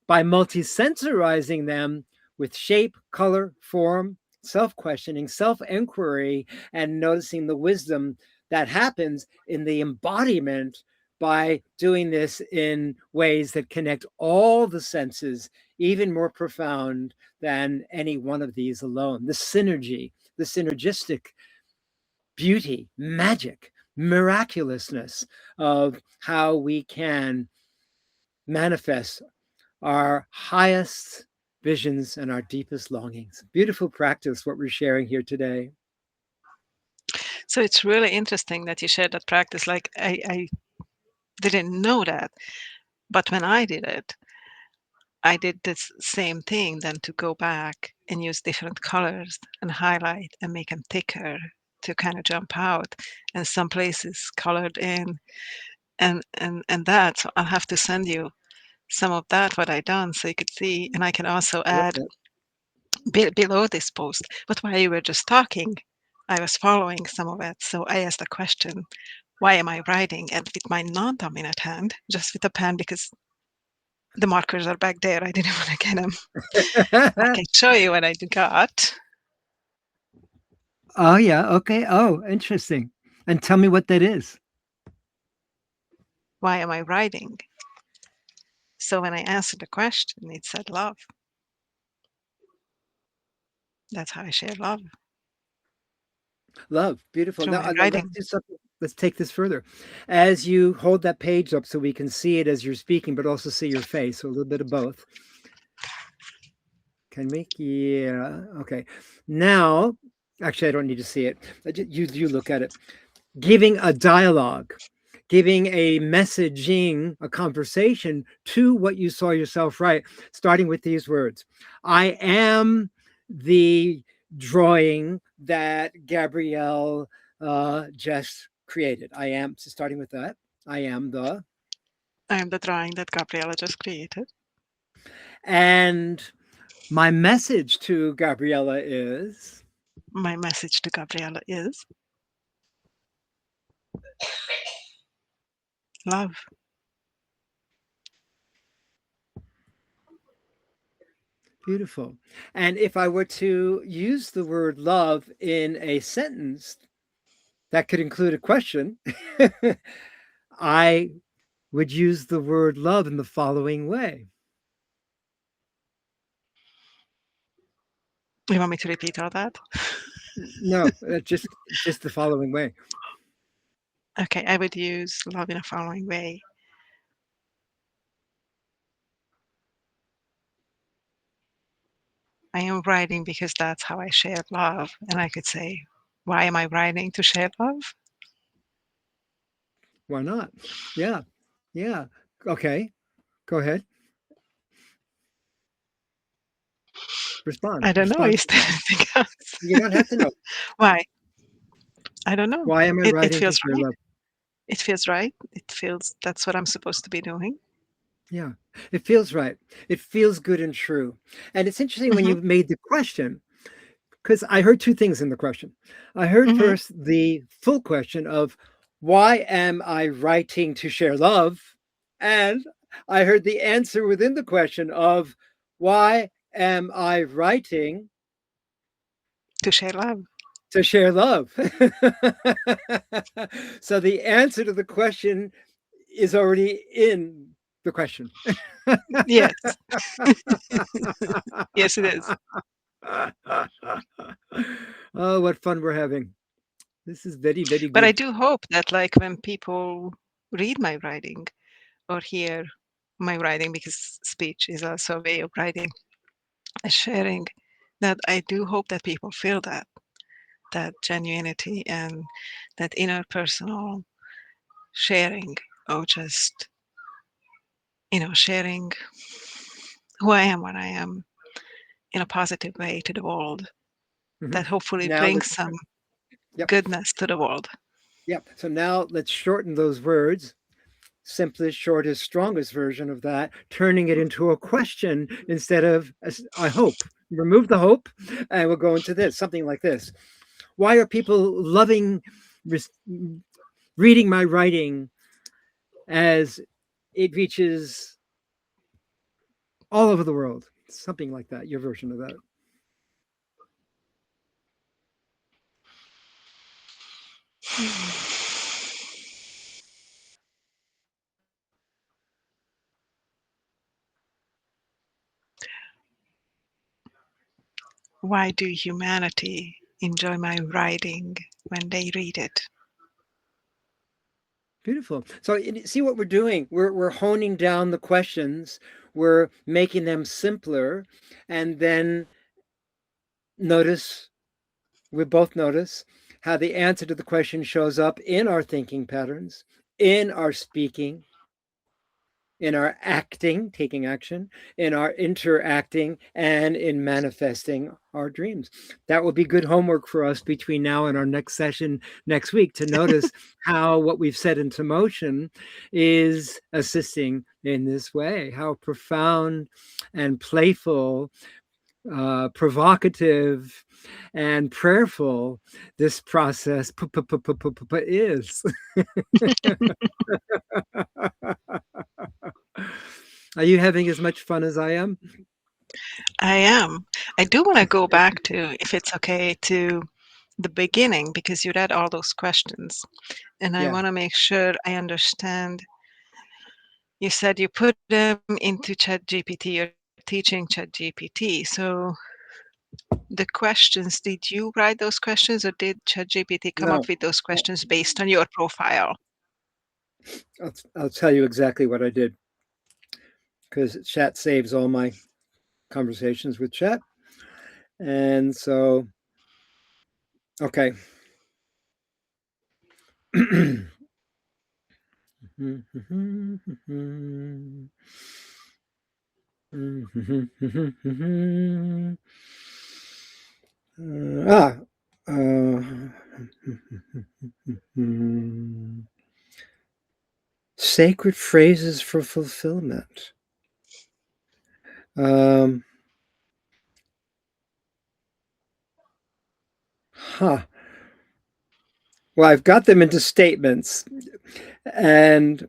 by multisensorizing them with shape, color, form, self-questioning, self-inquiry, and noticing the wisdom that happens in the embodiment by doing this in ways that connect all the senses, even more profound than any one of these alone. The synergy, the synergistic beauty, magic, miraculousness of how we can manifest our highest visions and our deepest longings. Beautiful practice, what we're sharing here today. So it's really interesting that you shared that practice. Like I didn't know that, but when I did this same thing, then to go back and use different colors and highlight and make them thicker to kind of jump out, and some places colored in, and that. So I'll have to send you some of that what I done so you could see, and I can also I love add that. below this post. But while you were just talking, I was following some of it. So I asked a question: why am I writing? And with my non-dominant hand, just with a pen, because the markers are back there. I didn't want to get them. I can show you what I got. Oh, yeah. Okay. Oh, interesting. And tell me what that is. Why am I writing? So when I answered the question, it said love. That's how I share love, Love. Beautiful. through Now, my let's writing. do something. Let's take this further. As you hold that page up so we can see it as you're speaking, but also see your face. So a little bit of both. Can we? Yeah. Okay. Now, actually, I don't need to see it. You look at it. Giving a dialogue, giving a messaging, a conversation to what you saw yourself write, starting with these words. I am the drawing that Gabrielle just created. I am, so starting with that. I am the. I am the drawing that Gabriella just created. And my message to Gabriella is. My message to Gabriella is love. Beautiful. And if I were to use the word love in a sentence that could include a question, I would use the word love in the following way. You want me to repeat all that? No, just the following way. Okay, I would use love in the following way. I am writing because that's how I share love. And I could say, why am I writing to share love? Why not? Yeah. Yeah. Okay. Go ahead. Respond. I don't know. Respond Is to that. there anything else? You don't have to know. Why? I don't know. Why am I It writing to feels share right. love? It feels right. It feels that's what I'm supposed to be doing. Yeah. It feels right. It feels good and true. And it's interesting when Hmm. you made the question, because I heard two things in the question. I heard Hmm. first the full question of why am I writing to share love? And I heard the answer within the question of why am I writing To share love. to share love? So the answer to the question is already in the question. Yes. Yes, it is. Oh, what fun we're having. This is very, very But I good. do hope that, like, when people read my writing or hear my writing, because speech is also a way of writing and sharing, that I do hope that people feel that genuinity and that inner personal sharing, or just sharing who I am, what I am, in a positive way to the world, Mhm. that hopefully Now brings let's some yep, goodness to the world. yep. So now let's shorten those words. simplest, shortest, strongest version of that, turning it into a question instead of, I hope. Remove the hope, and we'll go into this, something like this. Why are people loving reading my writing as it reaches all over the world? Something like that, your version of that. Why do humanity enjoy my writing when they read it? Beautiful. So see what we're doing. We're honing down the questions. We're making them simpler, and then we both notice how the answer to the question shows up in our thinking patterns, in our speaking, in our acting, taking action, in our interacting, and in manifesting our dreams. That will be good homework for us between now and our next session next week, to notice how what we've set into motion is assisting in this way, how profound and playful, provocative, and prayerful this process is. Are you having as much fun as I am? I am. I do want to go back to, if it's okay, to the beginning, because you read all those questions. And I Yeah. want to make sure I understand. You said you put them into ChatGPT, you're teaching ChatGPT. So the questions, did you write those questions, or did ChatGPT come up No. with those questions based on your profile? I'll tell you exactly what I did, because chat saves all my conversations with chat. And so, okay. ah. Sacred phrases for fulfillment. Huh. Well, I've got them into statements. And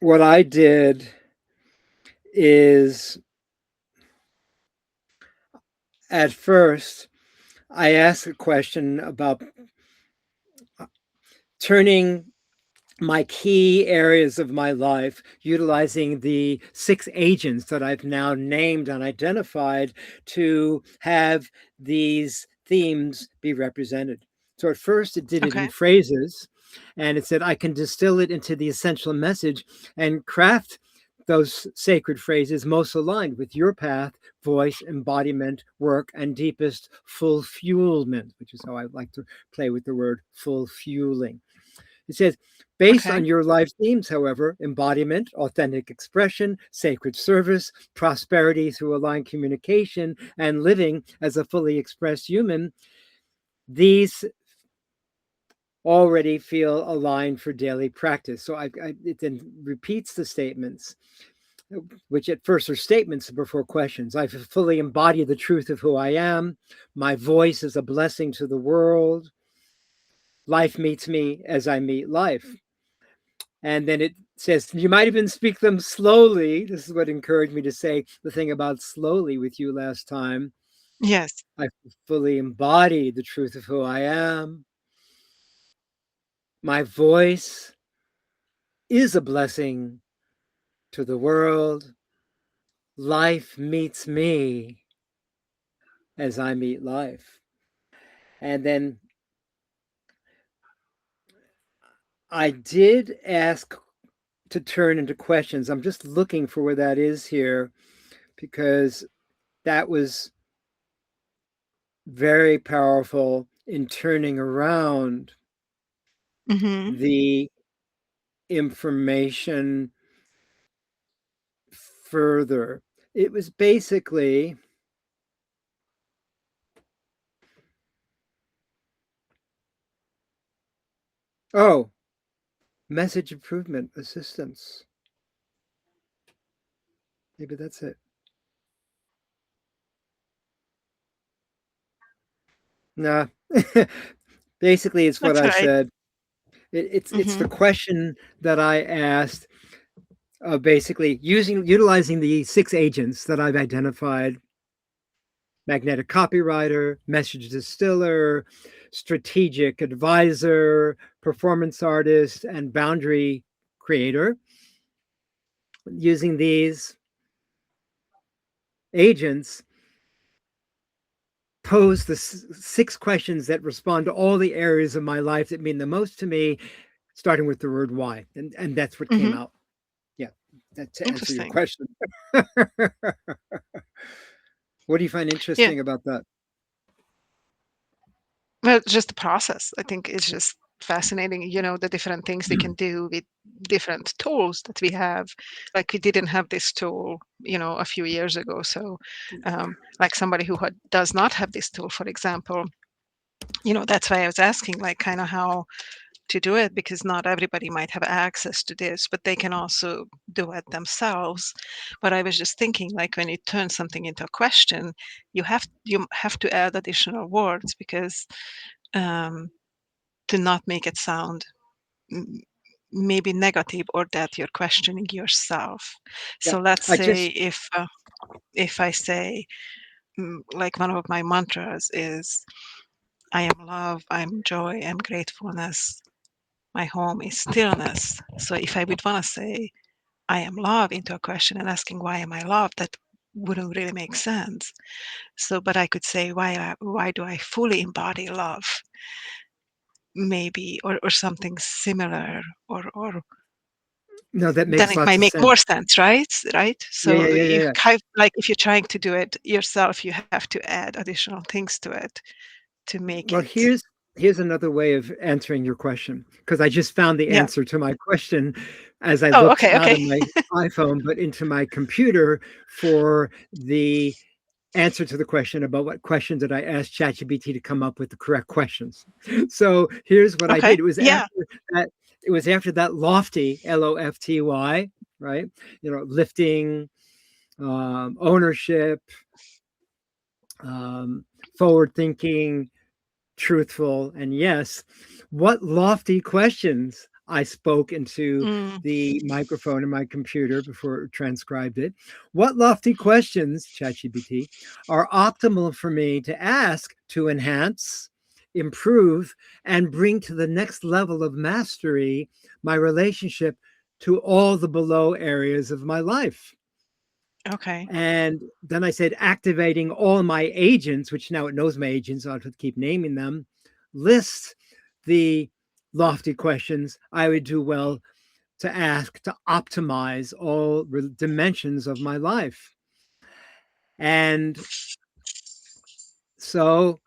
what I did is, at first, I asked a question about turning my key areas of my life, utilizing the 6 agents that I've now named and identified, to have these themes be represented. So at first it did it in Okay. phrases, and it said I can distill it into the essential message and craft those sacred phrases most aligned with your path, voice, embodiment, work, and deepest fulfillment, which is how I like to play with the word fulfilling. It says, based Okay. on your life themes, however, embodiment, authentic expression, sacred service, prosperity through aligned communication, and living as a fully expressed human, these already feel aligned for daily practice. So it then repeats the statements, which at first are statements before questions. I fully embody the truth of who I am. My voice is a blessing to the world. Life meets me as I meet life. And then it says, you might even speak them slowly. This is what encouraged me to say the thing about slowly with you last time. Yes. I fully embody the truth of who I am. My voice is a blessing to the world. Life meets me as I meet life. And then I did ask to turn into questions. I'm just looking for where that is here, because that was very powerful in turning around Mm-hmm. the information further. It was basically, oh, Message improvement assistance. Maybe that's it. Nah. Basically, it's what That's I right. said. It's the Mm-hmm. question that I asked. Basically, utilizing the 6 agents that I've identified: magnetic copywriter, message distiller, strategic advisor, performance artist, and boundary creator. Using these agents, pose the 6 questions that respond to all the areas of my life that mean the most to me, starting with the word why. And that's what came Mm-hmm. out. Yeah, that to answer your Interesting. question. What do you find Yeah. interesting about that? Well, just the process. I think it's just fascinating, the different things they can do with different tools that we have. Like we didn't have this tool, a few years ago. So, like somebody who does not have this tool, for example, that's why I was asking, like, kind of how to do it, because not everybody might have access to this, but they can also do it themselves. But I was just thinking, like, when you turn something into a question, you have to add additional words because um, to not make it sound m- maybe negative, or that you're questioning yourself. Yeah, So let's I say just if I say, like, one of my mantras is, I am love, I'm joy, I'm gratefulness, my home is stillness. So if I would want to say I am love into a question and asking why am I love, that wouldn't really make sense. So, but I could say why do I fully embody love, maybe, or something similar, or no, that then makes it lots might of make sense. more sense, right? Yeah, yeah, So yeah, yeah, you yeah. kind like, if you're trying to do it yourself, you have to add additional things to it to make Well, it. here's another way of answering your question, because I just found the Yeah. answer to my question as I Oh, looked okay, not okay. at my iPhone, but into my computer for the answer to the question about what question did I ask ChatGPT to come up with the correct questions. So here's what I Okay. did. Yeah. That it was after that lofty LOFTY, right? Lifting, ownership, um, forward thinking, truthful, and yes. What lofty questions I spoke into Mm, the microphone in my computer before it transcribed it. What lofty questions, ChatGPT, are optimal for me to ask to enhance, improve, and bring to the next level of mastery my relationship to all the below areas of my life? okay. And then I said, activating all my agents, which now it knows my agents, so I'll have to keep naming them, list the lofty questions I would do well to ask to optimize all dimensions of my life. And so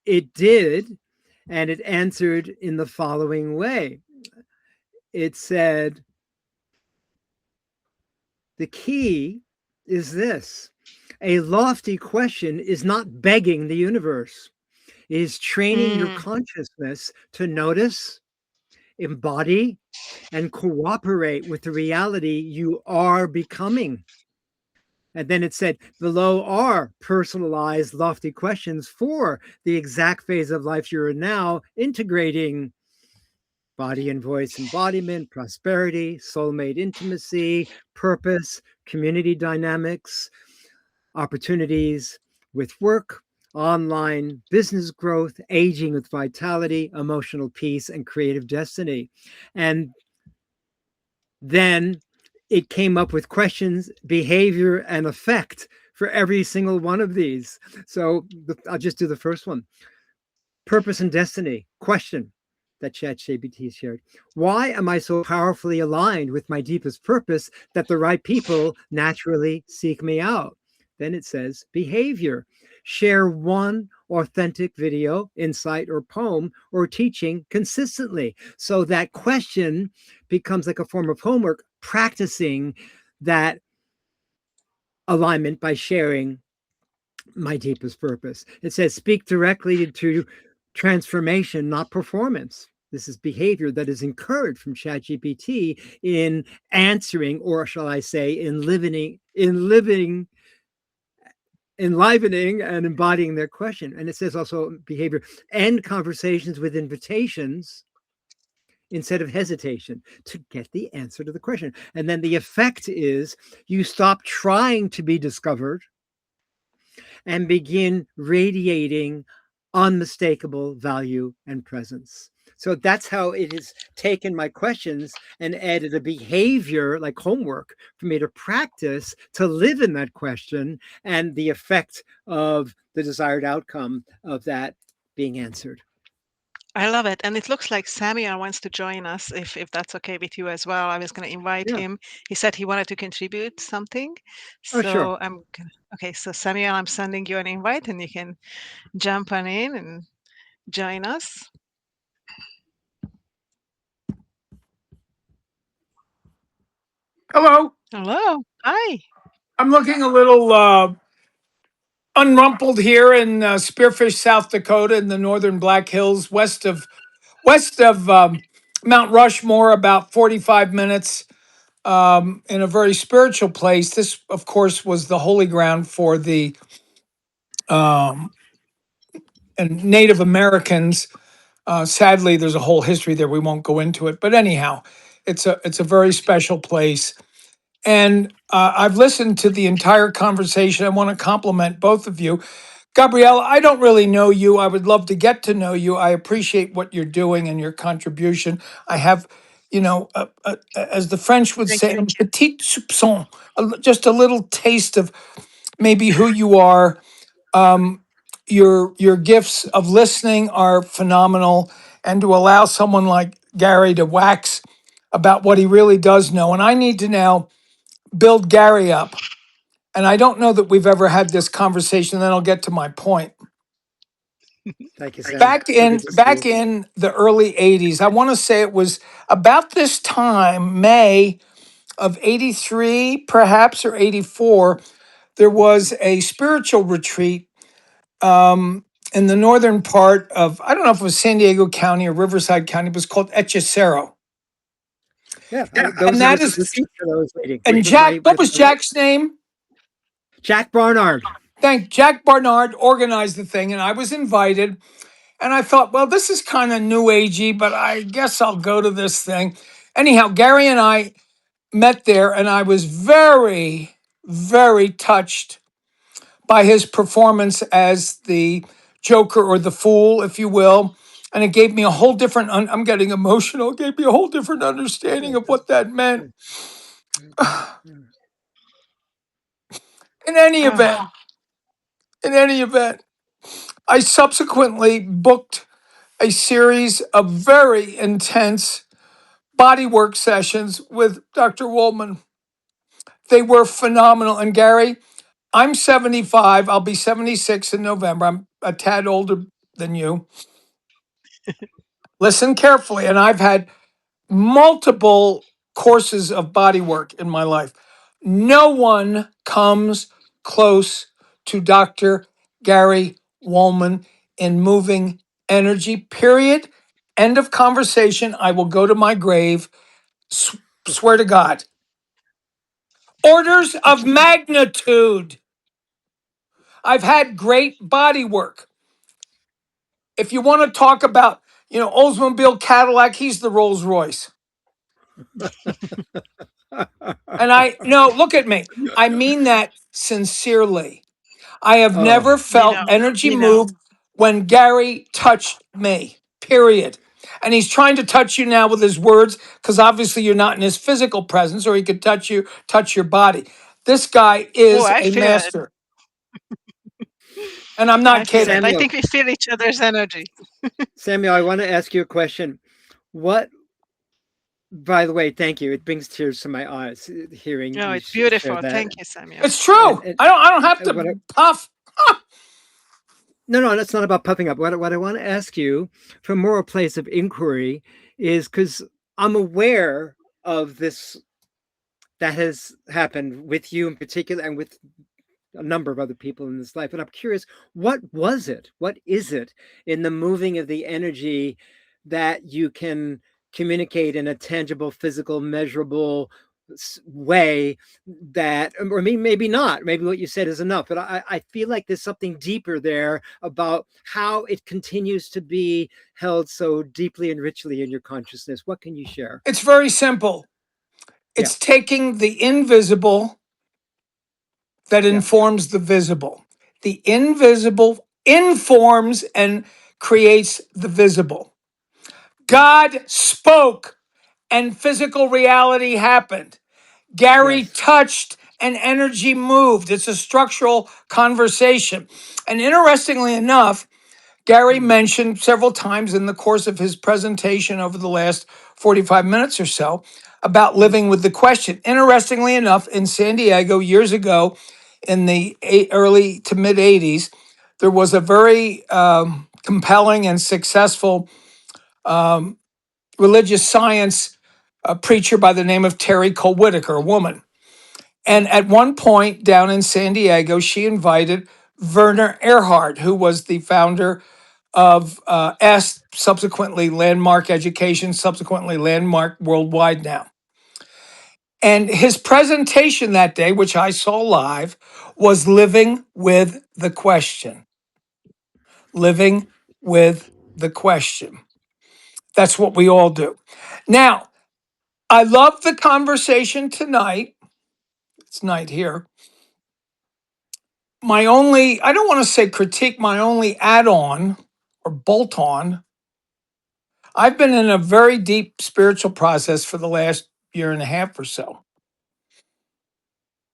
it did, and it answered in the following way. It said, the key is this: a lofty question is not begging the universe, it is training your Mm, consciousness to notice, embody, and cooperate with the reality you are becoming. And then it said, below are personalized, lofty questions for the exact phase of life you're in now, integrating body and voice embodiment, prosperity, soulmate intimacy, purpose, community dynamics, opportunities with work, online business growth, aging with vitality, emotional peace, and creative destiny. And then it came up with questions, behavior, and effect for every single one of these. So I'll just do the first one. Purpose and destiny. Question that ChatGPT shared. Why am I so powerfully aligned with my deepest purpose that the right people naturally seek me out? Then it says behavior. Share one authentic video, insight, or poem or teaching consistently. So that question becomes like a form of homework, practicing that alignment by sharing my deepest purpose. It says speak directly to transformation, not performance. This is behavior that is incurred from ChatGPT in answering, or shall I say, enlivening and embodying their question. And it says also behavior, end conversations with invitations instead of hesitation to get the answer to the question. And then the effect is you stop trying to be discovered and begin radiating unmistakable value and presence. So that's how it has taken my questions and added a behavior like homework for me to practice to live in that question and the effect of the desired outcome of that being answered. I love it. And it looks like Samuel wants to join us if that's okay with you as well. I was going to invite Yeah. him. He said he wanted to contribute something. Oh, sure. So I'm gonna, okay. So Samuel, I'm sending you an invite and you can jump on in and join us. Hello. Hello. Hi. I'm looking a little unrumpled here in Spearfish, South Dakota, in the northern Black Hills, west of Mount Rushmore, about 45 minutes, in a very spiritual place. This, of course, was the holy ground for the um, and Native Americans. Sadly, there's a whole history there. We won't go into it, but anyhow, it's a very special place. And I've listened to the entire conversation. I want to compliment both of you. Gabriella, I don't really know you. I would love to get to know you. I appreciate what you're doing and your contribution. I have, as the French would Thank say, you. un petit soupçon, just a little taste of maybe who you are. Um, your gifts of listening are phenomenal, and to allow someone like Gary to wax about what he really does know. And I need to now build Gary up. And I don't know that we've ever had this conversation. Then I'll get to my point. Thank you, Sam. Back So in good to see you. back in the early 80s, I want to say it was about this time, May of 83, perhaps, or 84, there was a spiritual retreat in the northern part of, I don't know if it was San Diego County or Riverside County, it was called Hechicero. Yeah, And those are that the is, retreats that I was leading and with Jack, my what was Jack's name? Jack Barnard. Jack Barnard organized the thing, and I was invited. And I thought, well, this is kind of new agey, but I guess I'll go to this thing. Anyhow, Gary and I met there, and I was very, very touched by his performance as the Joker or the Fool, if you will. And it gave me a whole different, I'm getting emotional, it gave me a whole different understanding of what that meant. In any Oh, event, in any event, I subsequently booked a series of very intense bodywork sessions with Dr. Wohlman. They were phenomenal. And Gary, I'm 75. I'll be 76 in November. I'm a tad older than you. Listen carefully. And I've had multiple courses of bodywork in my life. No one comes close to Dr. Gary Wohlman in moving energy, period. End of conversation. I will go to my grave. Swear to God. Orders of magnitude. I've had great body work. If you want to talk about, Oldsmobile Cadillac, he's the Rolls Royce. And I, no, look at me. I mean that sincerely. I have Oh, never we felt know. energy We know. move when Gary touched me, period. And he's trying to touch you now with his words because obviously you're not in his physical presence, or he could touch you, touch your body. This guy Oh, is I a feel it. master. And I'm I not feel it. kidding. I Samuel, think we feel each other's energy. Samuel, I want to ask you a question. What, by the way, thank you. It brings tears to my eyes hearing Oh, you it's share beautiful. that. Thank you, Samuel. It's true. And I don't have to what I, puff. no, that's not about puffing up. What I want to ask you from more a place of inquiry is because I'm aware of this that has happened with you in particular and with a number of other people in this life. And I'm curious, what was it? What is it in the moving of the energy that you can communicate in a tangible, physical, measurable way, that, or maybe not, maybe what you said is enough, but I feel like there's something deeper there about how it continues to be held so deeply and richly in your consciousness. What can you share? It's very simple. Yeah. It's taking the invisible that Yeah. informs the visible. The invisible informs and creates the visible. Yeah. God spoke and physical reality happened. Gary Yes. touched and energy moved. It's a structural conversation. And interestingly enough, Gary Mm. mentioned several times in the course of his presentation over the last 45 minutes or so about Mm. living with the question. Interestingly enough, in San Diego years ago, in the early to mid 80s, there was a very compelling and successful um, religious science preacher by the name of Terry Cole Whitaker, a woman. And at one point down in San Diego, she invited Werner Erhard, who was the founder of S, subsequently Landmark Education, subsequently Landmark Worldwide now. And his presentation that day, which I saw live, was living with the question. Living with the question. That's what we all do. Now, I love the conversation tonight. It's night here. I don't want to say critique, my only add on or bolt on. I've been in a very deep spiritual process for the last year and a half or so.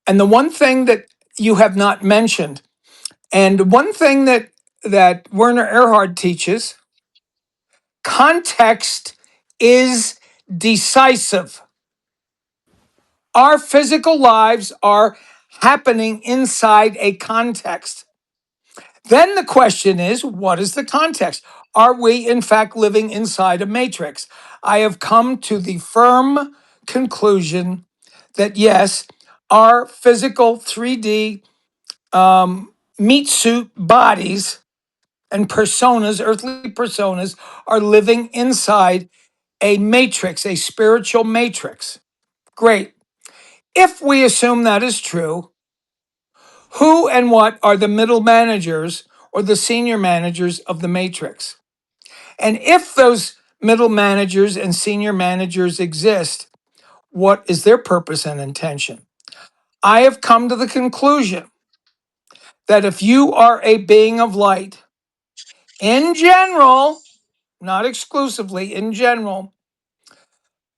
And the one thing that you have not mentioned, and one thing that Werner Erhard teaches, context is decisive. Our physical lives are happening inside a context. Then the question is, what is the context? Are we, in fact, living inside a matrix? I have come to the firm conclusion that yes, our physical 3D meat suit bodies and personas, earthly personas, are living inside a matrix, a spiritual matrix. Great. If we assume that is true, who and what are the middle managers or the senior managers of the matrix? And if those middle managers and senior managers exist, what is their purpose and intention? I have come to the conclusion that if you are a being of light, in general, not exclusively, in general,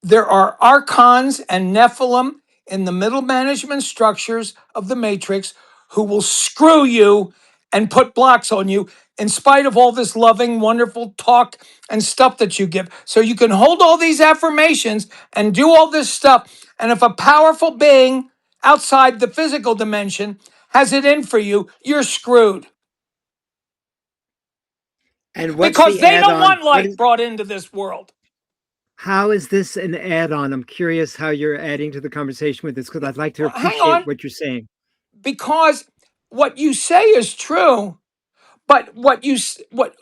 there are archons and Nephilim in the middle management structures of the matrix who will screw you and put blocks on you in spite of all this loving, wonderful talk and stuff that you give. So you can hold all these affirmations and do all this stuff. And if a powerful being outside the physical dimension has it in for you, you're screwed And what's because the they don't add-on? want light brought into this world. How is this an add-on? I'm curious how you're adding to the conversation with this, because I'd like to Well, hang appreciate on, what you're saying. because what you say is true, but what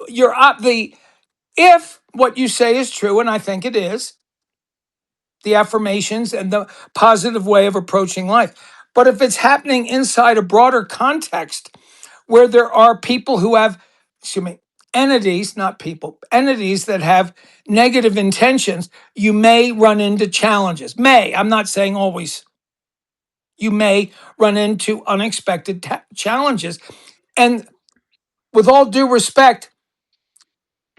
you're the if what you say is true, and I think it is, the affirmations and the positive way of approaching life. But if it's happening inside a broader context where there are people who have, excuse me, entities, not people, entities that have negative intentions, you may run into challenges. I'm not saying always. You may run into unexpected challenges. And with all due respect,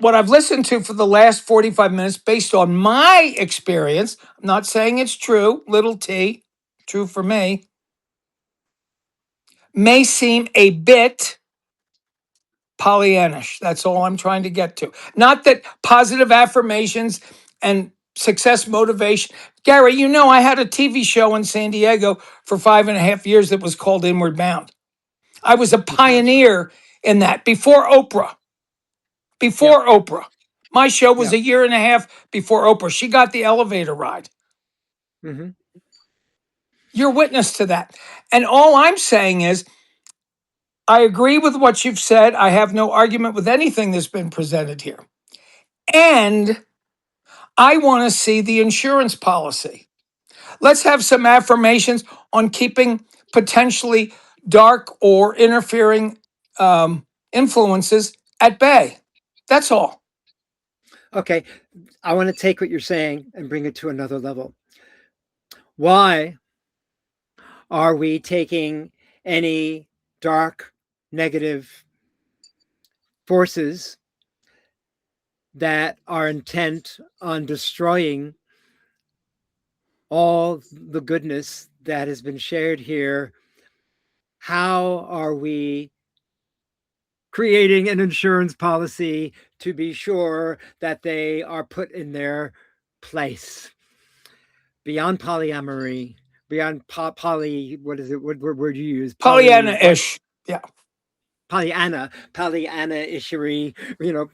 what I've listened to for the last 45 minutes, based on my experience, I'm not saying it's true, little t, true for me, may seem a bit Pollyannish. That's all I'm trying to get to. Not that positive affirmations and success motivation. Gary, you know, I had a TV show in San Diego for 5.5 years that was called Inward Bound. I was a Okay. pioneer in that before Oprah. Yeah. Before Oprah. My show was Yeah. 1.5 years before Oprah. She got the elevator ride. Mm-hmm. You're witness to that. And all I'm saying is, I agree with what you've said. I have no argument with anything that's been presented here. And I want to see the insurance policy. Let's have some affirmations on keeping potentially dark or interfering influences at bay. That's all. Okay, I want to take what you're saying and bring it to another level. Why are we taking any dark, negative forces that are intent on destroying all the goodness that has been shared here? How are we creating an insurance policy to be sure that they are put in their place? Beyond polyamory, beyond poly, what is it? What word do you use? What? Pollyanna-ish. Yeah. Pollyanna-ishery,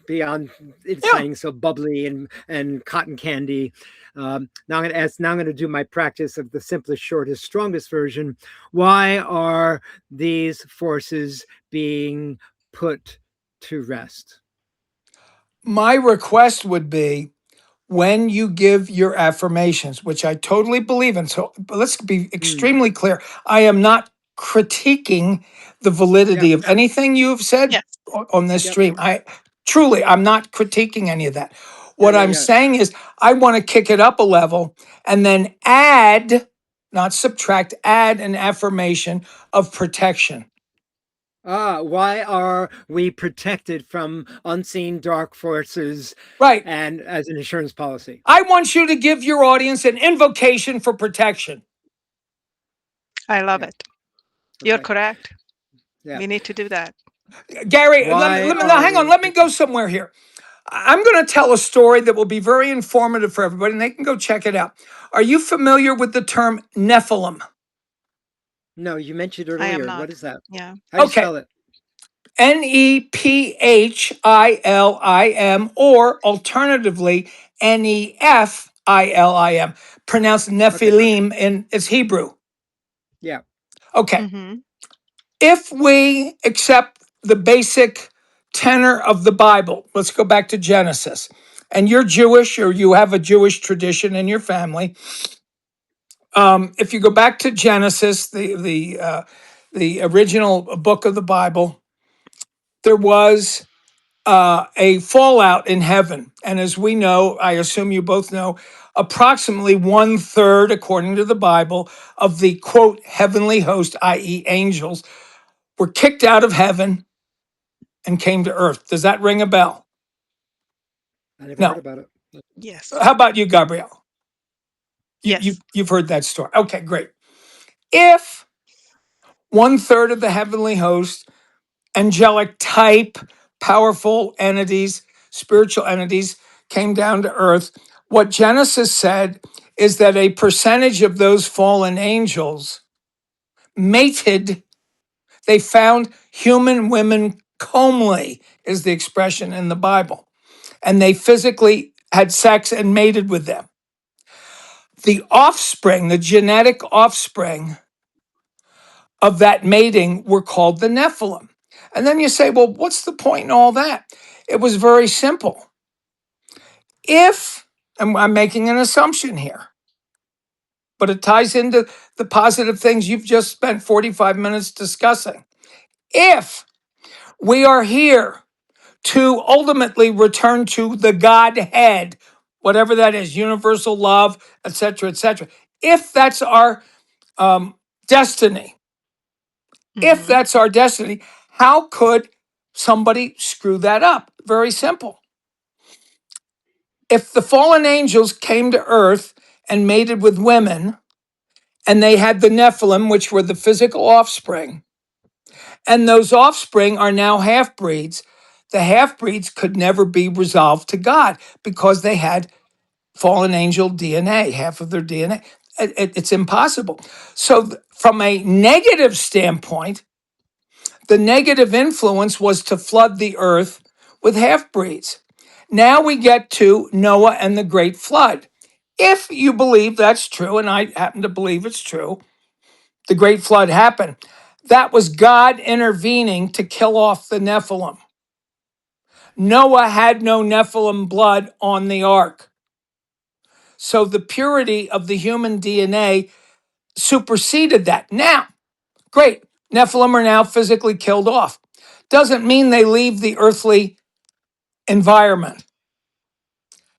beyond it Yeah. saying so bubbly and cotton candy. Now I'm going to ask. Now I'm going to do my practice of the simplest, shortest, strongest version. Why are these forces being put to rest? My request would be when you give your affirmations, which I totally believe in. So but let's be extremely clear. I am not critiquing the validity Yep. of anything you have said Yes. on this Yep. stream. I'm not critiquing any of that. What I'm Yeah. saying is I want to kick it up a level and then add, not subtract, add an affirmation of protection. Why are we protected from unseen dark forces Right. and as an insurance policy? I want you to give your audience an invocation for protection. I love Yeah. it. You're Okay. correct. Yeah. We need to do that. Gary, Why let me now are hang on. we? Let me go somewhere here. I'm going to tell a story that will be very informative for everybody, and they can go check it out. Are you familiar with the term Nephilim? No, you mentioned I am earlier. What not. is that? Yeah. How do you Okay. spell it? Nephilim, or alternatively, Nephilim, pronounced Okay. Nephilim in it's Hebrew. Yeah. Okay. Mm-hmm. If we accept the basic tenor of the Bible, let's go back to Genesis, and you're Jewish or you have a Jewish tradition in your family. If you go back to Genesis, the original book of the Bible, there was a fallout in heaven, and as we know, I assume you both know, approximately 1/3, according to the Bible, of the quote heavenly host, i.e., angels, were kicked out of heaven and came to earth. Does that ring a bell? I never heard No. about it. Yes. How about you, Gabrielle? Yes. You've heard that story. Okay, great. If 1/3 of the heavenly host, angelic type, powerful entities, spiritual entities, came down to earth, what Genesis said is that a percentage of those fallen angels mated. They found human women comely, is the expression in the Bible, and they physically had sex and mated with them. The offspring, the genetic offspring of that mating, were called the Nephilim. And then you say, well, what's the point in all that? It was very simple. If, and I'm making an assumption here, but it ties into the positive things you've just spent 45 minutes discussing. If we are here to ultimately return to the Godhead, whatever that is, universal love, etc., etc. If that's our destiny, if Mm-hmm. that's our destiny, how could somebody screw that up? Very simple. If the fallen angels came to earth and mated with women, and they had the Nephilim, which were the physical offspring, and those offspring are now half breeds, the half breeds could never be resolved to God because they had fallen angel DNA, half of their DNA. It's impossible. So, from a negative standpoint, the negative influence was to flood the earth with half breeds. Now we get to Noah and the great flood. If you believe that's true, and I happen to believe it's true, the great flood happened. That was God intervening to kill off the Nephilim. Noah had no Nephilim blood on the ark. So the purity of the human DNA superseded that. Now, great, Nephilim are now physically killed off. Doesn't mean they leave the earthly environment.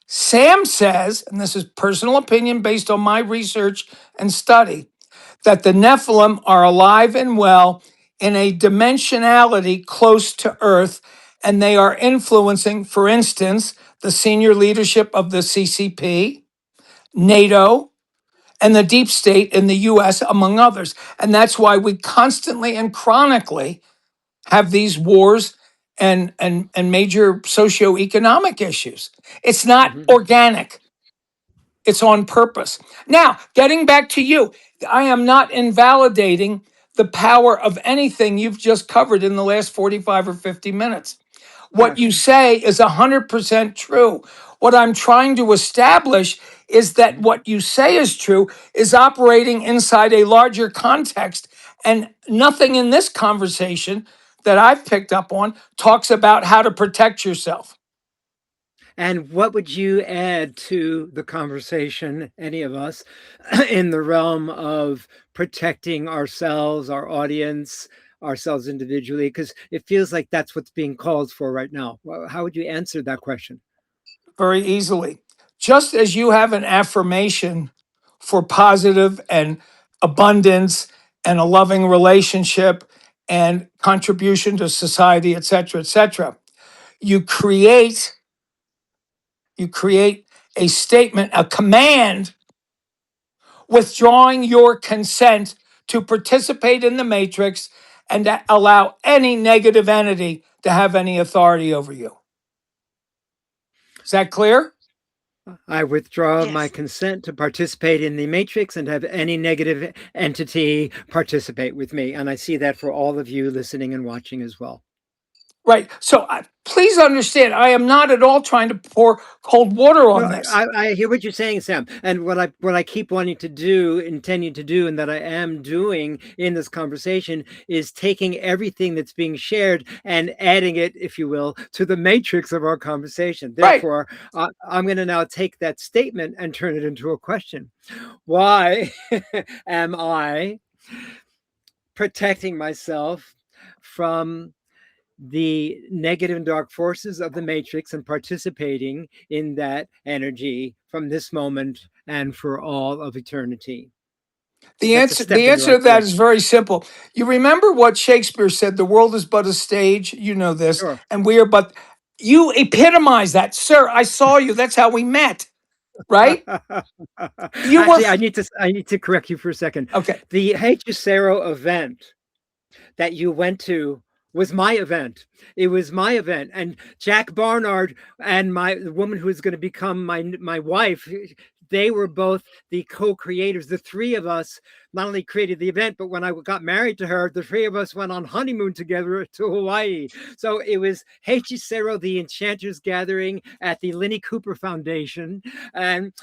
Sam says, and this is personal opinion based on my research and study, that the Nephilim are alive and well in a dimensionality close to Earth, and they are influencing, for instance, the senior leadership of the CCP, NATO, and the deep state in the US, among others. And that's why we constantly and chronically have these wars and major socioeconomic issues. It's not organic. It's on purpose. Now, getting back to you, I am not invalidating the power of anything you've just covered in the last 45 or 50 minutes. What you say is 100% true. What I'm trying to establish is that what you say is true is operating inside a larger context, and nothing in this conversation that I've picked up on talks about how to protect yourself. And what would you add to the conversation, any of us, in the realm of protecting ourselves, our audience, ourselves individually? Because it feels like that's what's being called for right now. How would you answer that question? Very easily. Just as you have an affirmation for positive and abundance and a loving relationship and contribution to society, et cetera, you create a statement, a command, withdrawing your consent to participate in the matrix and to allow any negative entity to have any authority over you. Is that clear? I withdraw Yes. my consent to participate in the matrix and have any negative entity participate with me. And I see that for all of you listening and watching as well. Right. So please understand, I am not at all trying to pour cold water on this. I hear what you're saying, Sam. And what I keep wanting to do, intending to do, and that I am doing in this conversation is taking everything that's being shared and adding it, if you will, to the matrix of our conversation. Therefore, I'm going to now take that statement and turn it into a question. Why am I protecting myself from the negative and dark forces of the matrix and participating in that energy from this moment and for all of eternity? The answer to that is very simple. You remember what Shakespeare said, the world is but a stage, you know this, Sure. and we are but, you epitomize that. Sir, I saw you, that's how we met, right? Actually, I need to correct you for a second. Okay. The Hechicero event that you went to was my event. It was my event. And Jack Barnard and the woman who is going to become my wife, they were both the co-creators. The three of us not only created the event, but when I got married to her, the three of us went on honeymoon together to Hawaii. So it was Hechicero, the Enchanters Gathering at the Linnie Cooper Foundation. And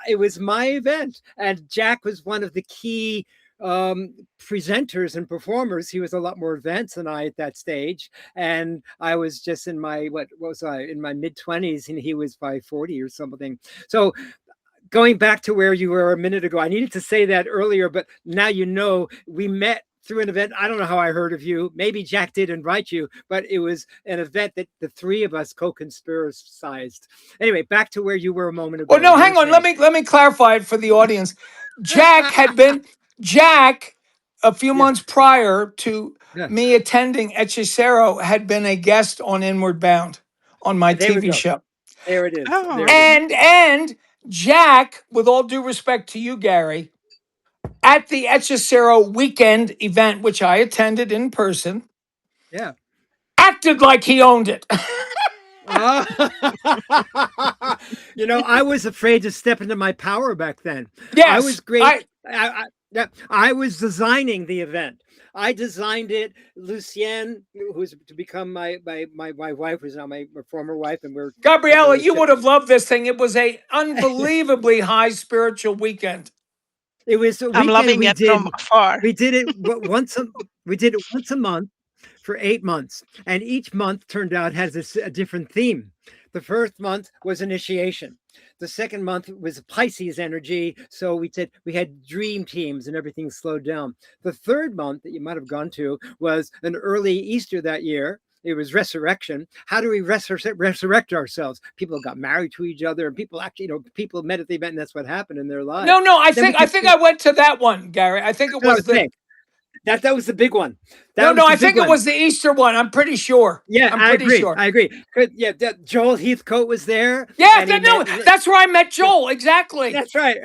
it was my event. And Jack was one of the key presenters and performers. He was a lot more advanced than I at that stage, and I was just in my what was I in my mid-20s, and he was by 40 or something. So going back to where you were a minute ago, I needed to say that earlier, but now you know we met through an event. I don't know how I heard of you. Maybe Jack did invite you, but it was an event that the three of us co-conspiracized. Anyway, back to where you were a moment ago. Oh no, hang on. Let me clarify it for the audience. Jack, a few months prior to me attending Hechicero, had been a guest on Inward Bound on my TV show. There it is. Oh. And Jack, with all due respect to you, Gary, at the Hechicero weekend event, which I attended in person, acted like he owned it. You know, I was afraid to step into my power back then. Yes, I was great. I was designing the event. I designed it. Lucienne, who's to become my wife, who's now my former wife, and we're Gabriella. You would have loved this thing. It was a unbelievably high spiritual weekend. It was a weekend. I'm loving it from afar. We did it once. We did it once a month for 8 months. And each month turned out has a different theme. The first month was initiation. The second month was Pisces energy. So we said we had dream teams and everything slowed down. The third month that you might have gone to was an early Easter that year. It was resurrection. How do we resurrect ourselves? People got married to each other, and people actually, people met at the event, and that's what happened in their lives. No, I think I went to that one, Gary. I think it was that was the big one. I think it was the Easter one. I'm pretty sure. Yeah, I'm pretty sure. I agree. Yeah, Joel Heathcote was there. Yeah, that's where I met Joel. Exactly. That's right.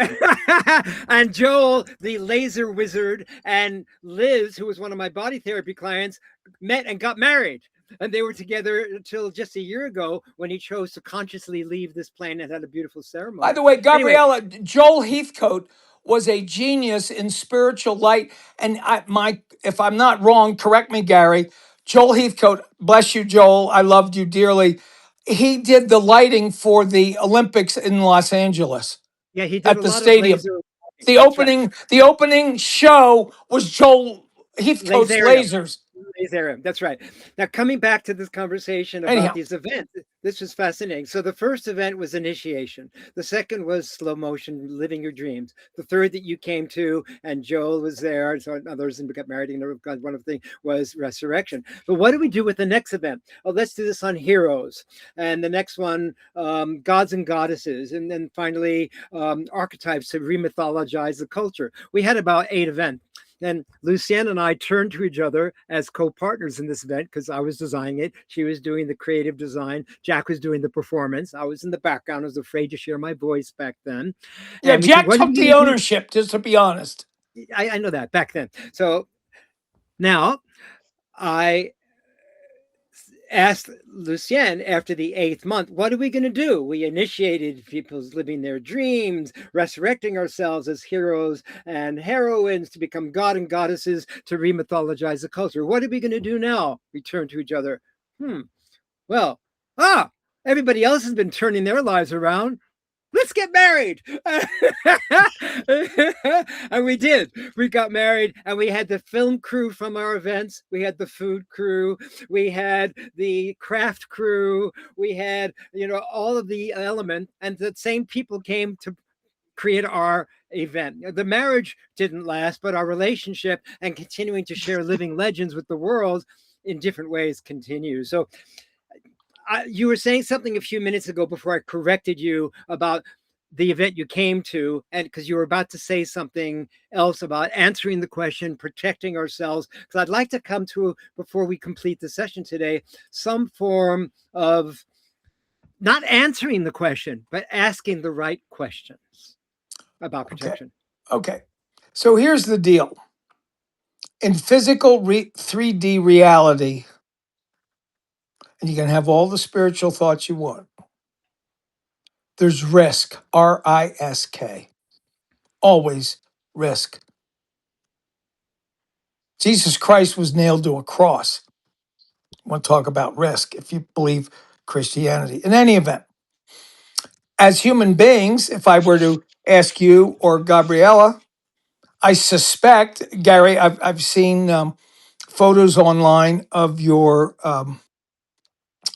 And Joel, the laser wizard, and Liz, who was one of my body therapy clients, met and got married. And they were together until just a year ago when he chose to consciously leave this plane and had a beautiful ceremony. By the way, Gabriella, Joel Heathcote was a genius in spiritual light. And if I'm not wrong, correct me, Gary. Joel Heathcote, bless you, Joel. I loved you dearly. He did the lighting for the Olympics in Los Angeles. Yeah, he did at the stadium. The opening show was Joel Heathcote's lasers. That's right. Now, coming back to this conversation about these events, this was fascinating. So the first event was initiation. The second was slow motion, living your dreams. The third that you came to, and Joel was there, so others got married, and one of the things was resurrection. But what do we do with the next event? Oh, let's do this on heroes. And the next one, gods and goddesses. And then finally, archetypes to remythologize the culture. We had about 8 events. And Lucienne and I turned to each other as co-partners in this event because I was designing it. She was doing the creative design. Jack was doing the performance. I was in the background. I was afraid to share my voice back then. Yeah, and Jack took the ownership, just to be honest. I know that back then. So now I asked Lucienne after the 8th month, what are we going to do? We initiated people's living their dreams, resurrecting ourselves as heroes and heroines to become god and goddesses to remythologize the culture. What are we going to do now? We turned to each other. Well, everybody else has been turning their lives around. Let's get married. And we did. We got married, and we had the film crew from our events. We had the food crew. We had the craft crew. We had, all of the elements, and the same people came to create our event. The marriage didn't last, but our relationship and continuing to share living legends with the world in different ways continues. So you were saying something a few minutes ago before I corrected you about the event you came to, and because you were about to say something else about answering the question, protecting ourselves, because I'd like to come to, before we complete the session today, some form of not answering the question, but asking the right questions about protection. Okay. So here's the deal. In physical 3D reality, and you can have all the spiritual thoughts you want, there's risk, R-I-S-K. Always risk. Jesus Christ was nailed to a cross. I want to talk about risk if you believe Christianity. In any event, as human beings, if I were to ask you or Gabriella, I suspect, Gary, I've seen photos online of your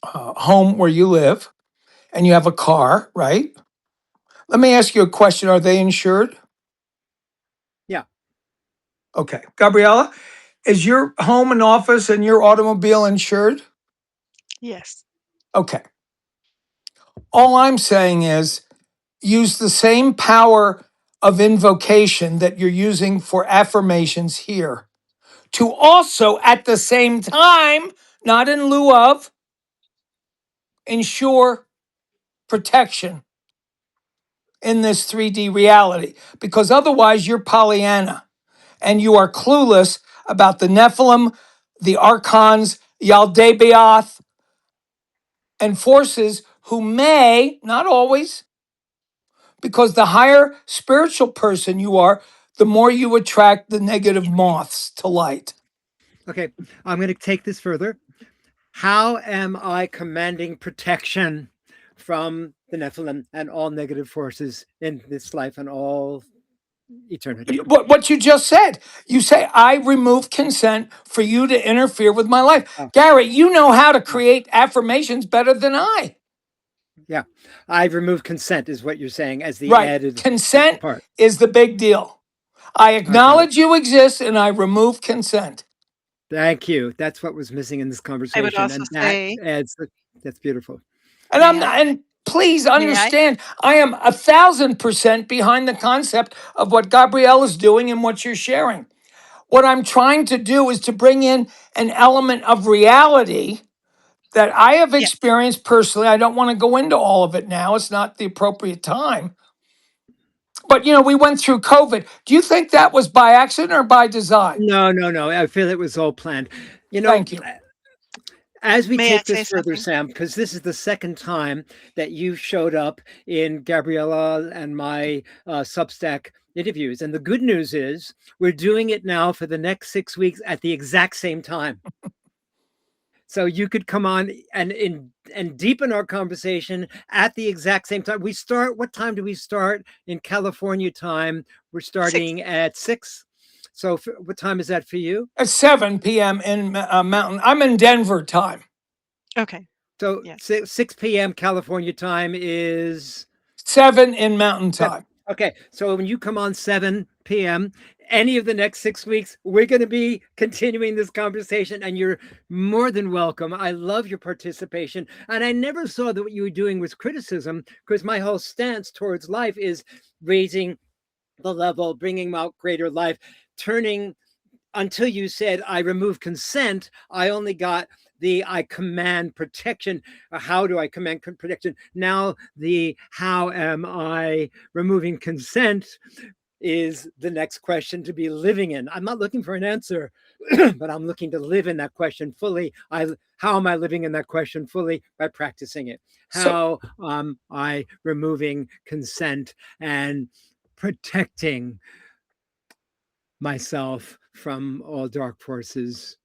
home where you live, and you have a car, right? Let me ask you a question. Are they insured? Yeah. Okay. Gabriella, is your home and office and your automobile insured? Yes. Okay. All I'm saying is use the same power of invocation that you're using for affirmations here to also, at the same time, not in lieu of, ensure protection in this 3D reality. Because otherwise, you're Pollyanna and you are clueless about the Nephilim, the Archons, Yaldabaoth, and forces who may, not always, because the higher spiritual person you are, the more you attract the negative moths to light. Okay, I'm going to take this further. How am I commanding protection from the Nephilim and all negative forces in this life and all eternity. What you just said. You say, I remove consent for you to interfere with my life. Oh, Gary, you know how to create affirmations better than I. yeah. I remove consent is what you're saying as the Right. added Consent part. is the big deal. I Okay. acknowledge you exist and I remove consent. Thank you. That's what was missing in this I would conversation. also And that say, adds, that's beautiful. And may I? and please May I? understand, I am 1,000% behind the concept of what Gabrielle is doing and what you're sharing. What I'm trying to do is to bring in an element of reality that I have Yeah. experienced personally. I don't want to go into all of it now. It's not the appropriate time. But we went through COVID. Do you think that was by accident or by design? No. I feel it was all planned. Thank you. As we May I take say this further, something? Sam, because this is the second time that you showed up in Gabriella and my Substack interviews. And the good news is we're doing it now for the next 6 weeks at the exact same time. So you could come on and deepen our conversation at the exact same time. What time do we start in California time? We're 6. starting at 6. So what time is that for you? At 7 p.m. in Mountain. I'm in Denver time. Okay. So Yes. 6 p.m. California time is 7 in Mountain 7. time. Okay. So when you come on 7 p.m., any of the next 6 weeks, we're going to be continuing this conversation, and you're more than welcome. I love your participation. And I never saw that what you were doing was criticism, because my whole stance towards life is raising the level, bringing out greater life, turning, until you said I remove consent, I only got I command protection. How do I command protection? Now the how am I removing consent is the next question to be living in. I'm not looking for an answer, but I'm looking to live in that question fully. How am I living in that question fully? By practicing it. How am I removing consent and protecting myself from all dark forces?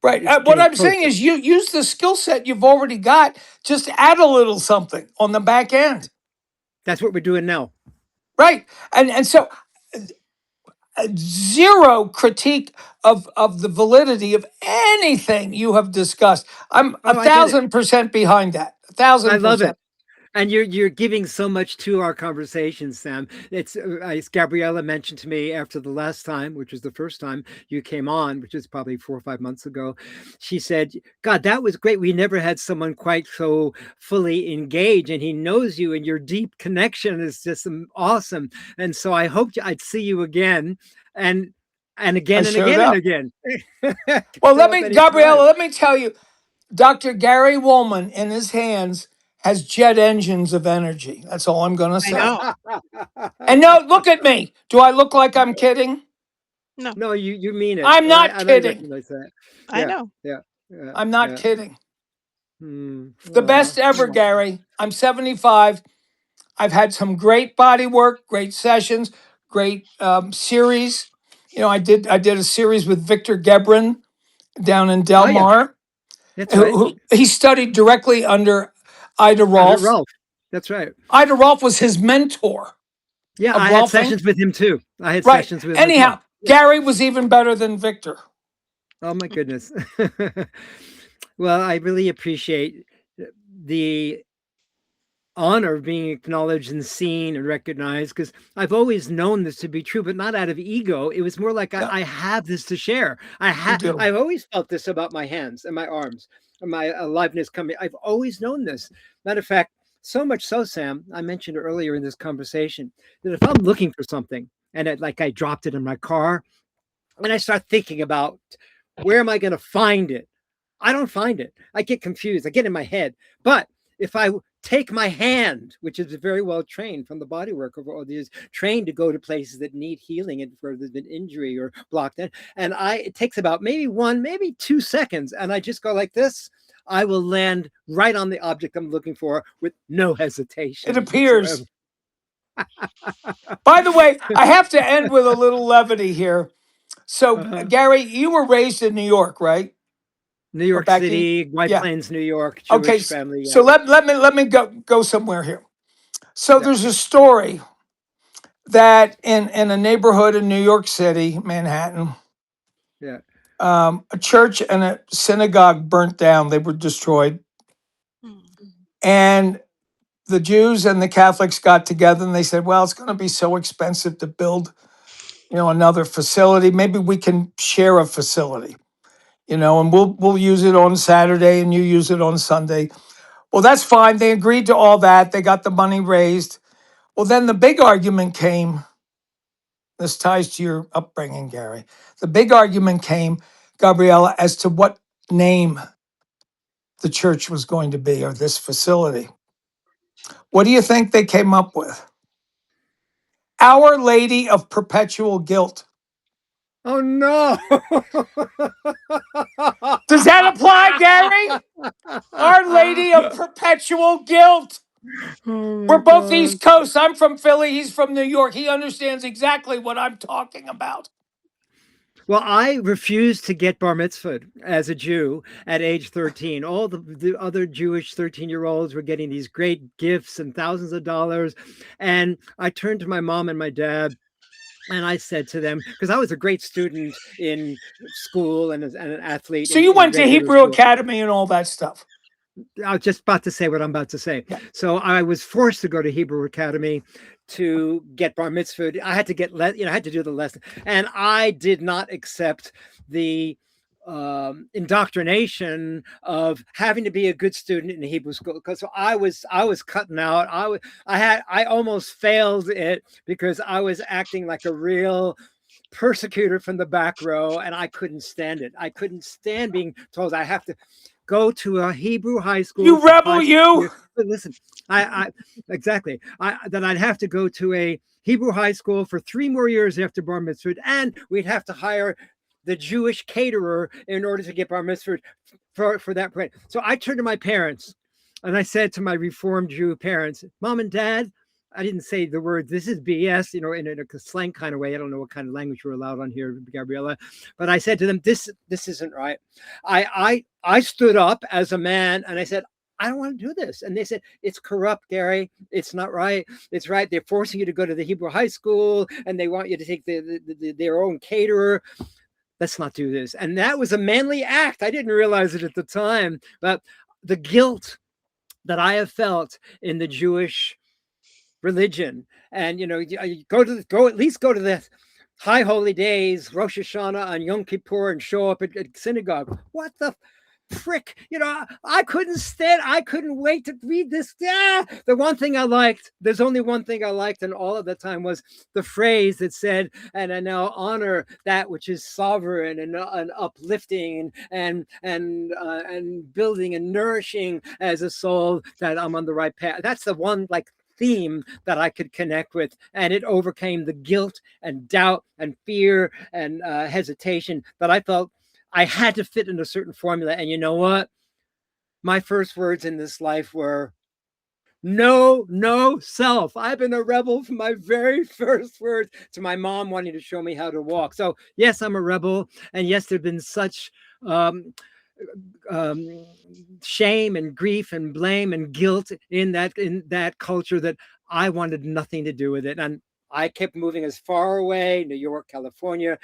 Right. It's What getting I'm saying closer. is you use the skill set you've already got, just add a little something on the back end. That's what we're doing now. Right. And so zero critique of the validity of anything you have discussed. I'm Oh, I get it. 1,000% behind that. I love 1,000%. it. And you're giving so much to our conversation, Sam. It's Gabriella mentioned to me after the last time, which was the first time you came on, which is probably 4 or 5 months ago. She said, "God, that was great. We never had someone quite so fully engaged, and he knows you, and your deep connection is just awesome. And so I hoped I'd see you again, and I again and showed again and up. again." Well, Show up Gabriella, anytime. let me tell you, Dr. Gary Wohlman in his hands has jet engines of energy. That's all I'm going to I say. know. And no, look at me. Do I look like I'm kidding? No, No, you mean it, I'm not and I kidding. recognize that. I Yeah, know. yeah, yeah, I'm not yeah. kidding. The Aw, best ever, aw. Gary. I'm 75. I've had some great body work, great sessions, great series. I did a series with Victor Gebrin down in Del Oh yeah, Mar. that's right. He studied directly under Ida Under Rolf. Rolf. That's right. Ida Rolf was his mentor Yeah, of I had Rolfing. sessions with him too. I had Right. sessions with him as well. Anyhow, Gary was even better than Victor. Oh my goodness. Well, I really appreciate the honor of being acknowledged and seen and recognized, because I've always known this to be true, but not out of ego. It was more like Yeah, I have this to share. you do. I've always felt this about my hands and my arms and my aliveness coming. I've always known this. Matter of fact, so much so, Sam, I mentioned earlier in this conversation that if I'm looking for something and I dropped it in my car and I start thinking about where am I going to find it, I don't find it. I get confused. I get in my head. But if I take my hand, which is very well trained from the body work of all these, trained to go to places that need healing and where there's been injury or blocked in, and it takes about maybe 2 seconds, and I just go like this, I will land right on the object I'm looking for with no hesitation It whatsoever. appears. By the way, I have to end with a little levity here. So, Uh-huh. Gary, you were raised in New York, right? New Or York back east? City, White Yeah. Plains, New York, Okay. Jewish family. Yeah. So let me go somewhere here. So Yeah. there's a story that in a neighborhood in New York City, Manhattan, Yeah. a church and a synagogue burnt down. They were destroyed. Mm. And the Jews and the Catholics got together and they said, well, it's going to be so expensive to build, another facility. Maybe we can share a facility, and we'll use it on Saturday and you use it on Sunday. Well, that's fine. They agreed to all that. They got the money raised. Well, then the big argument came. This ties to your upbringing, Gary. The big argument came, Gabriella, as to what name the church was going to be, or this facility. What do you think they came up with? Our Lady of Perpetual Guilt. Oh no! Does that apply, Gary? Our Lady of Perpetual Guilt. Oh We're both God. East Coast. I'm from Philly. He's from New York. He understands exactly what I'm talking about. Well, I refused to get bar mitzvahed as a Jew at age 13. All the other Jewish 13-year-olds were getting these great gifts and thousands of dollars. And I turned to my mom and my dad and I said to them, because I was a great student in school and an athlete. So you in went to regular Hebrew school. Academy and all that stuff. I was just about to say what I'm about to say. Yeah. So I was forced to go to Hebrew Academy to get bar mitzvah. I had to get, I had to do the lesson, and I did not accept the indoctrination of having to be a good student in Hebrew school, because I was cutting out. I almost failed it because I was acting like a real persecutor from the back row, and I couldn't stand it. I couldn't stand being told I have to go to a Hebrew high school. You rebel, you. But listen, I exactly. That I'd have to go to a Hebrew high school for 3 more years after bar mitzvah, and we'd have to hire the Jewish caterer in order to get bar mitzvah for that point. So I turned to my parents and I said to my Reformed Jew parents, Mom and Dad, I didn't say the word, this is BS, in a slang kind of way. I don't know what kind of language we're allowed on here, Gabriella, but I said to them, this isn't right. I stood up as a man and I said, I don't want to do this. And they said, it's corrupt, Gary. It's not right. It's right. They're forcing you to go to the Hebrew high school and they want you to take their own caterer. Let's not do this. And that was a manly act. I didn't realize it at the time, but the guilt that I have felt in the Jewish religion, and go at least go to the high holy days, Rosh Hashanah and Yom Kippur, and show up at synagogue. What the frick? I couldn't wait to read this. The one thing I liked, there's only one thing I liked in all of the time, was the phrase that said, and I now honor that which is sovereign and uplifting and building and nourishing as a soul, that I'm on the right path. That's the one theme that I could connect with, and it overcame the guilt and doubt and fear and hesitation that I felt I had to fit in a certain formula. And you know what? My first words in this life were, no self. I've been a rebel from my very first words to my mom wanting to show me how to walk. So yes, I'm a rebel. And yes, there've been such shame and grief and blame and guilt in that culture that I wanted nothing to do with it. And I kept moving as far away, New York, California,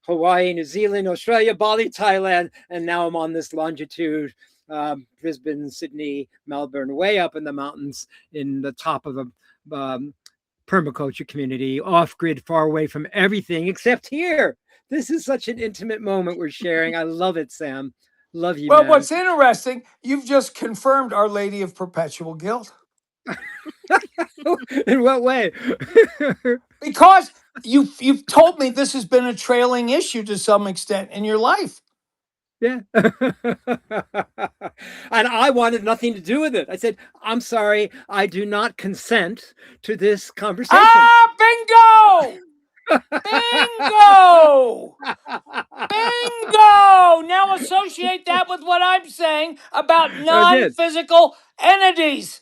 Hawaii, New Zealand, Australia, Bali, Thailand, and now I'm on this longitude, Brisbane, Sydney, Melbourne, way up in the mountains in the top of a permaculture community, off-grid, far away from everything except here. This is such an intimate moment we're sharing. I love it, Sam. Love you, Well, man. what's interesting, you've just confirmed Our Lady of Perpetual Guilt. In what way? Because you've told me this has been a trailing issue to some extent in your life. Yeah. And I wanted nothing to do with it. I said, I'm sorry, I do not consent to this conversation. Bingo! Bingo! Bingo! Now associate that with what I'm saying about non-physical entities.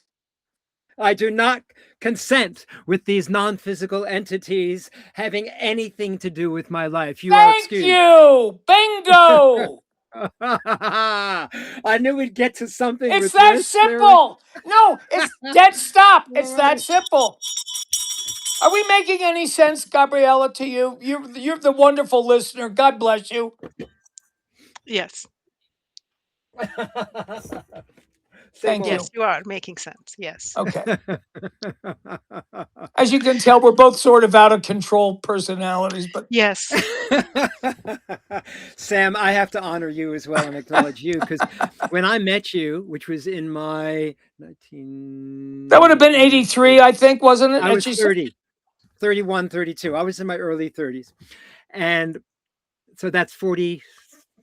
I do not consent with these non-physical entities having anything to do with my life. You are excused. Thank you! Bingo! I knew we'd get to something. It's that simple. No, it's dead stop. It's that simple. Are we making any sense, Gabriella, to you? You're the wonderful listener. God bless you. Yes. Thank Bon. you. Yes, you are making sense. Yes. Okay. As you can tell, we're both sort of out of control personalities, but Yes. Sam, I have to honor you as well and acknowledge you, because when I met you, which was in my 19... that would have been 83, I think, wasn't it? I And was she said, 30, 31, 32. I was in my early 30s. And so that's 40,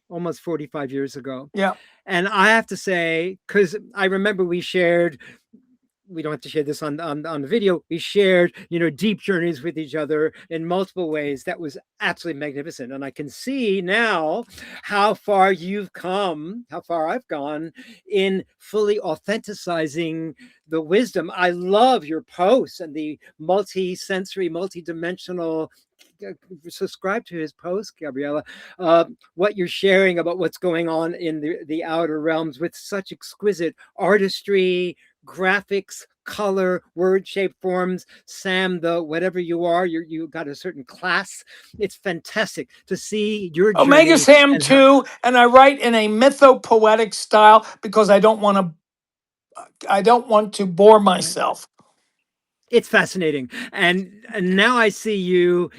almost 45 years ago. yeah. And I have to say, because I remember we don't have to share this on the video. We shared, deep journeys with each other in multiple ways. That was absolutely magnificent. And I can see now how far you've come, how far I've gone in fully authenticizing the wisdom. I love your posts and the multi-sensory, multi-dimensional. Subscribe to his post, Gabriella. What you're sharing about what's going on in the outer realms with such exquisite artistry, graphics, color, word shape forms. Sam, the whatever you are, you got a certain class. It's fantastic to see your Omega journey. Sam And how, too, and I write in a mythopoetic style because I don't want to bore myself. it's fascinating. And now I see you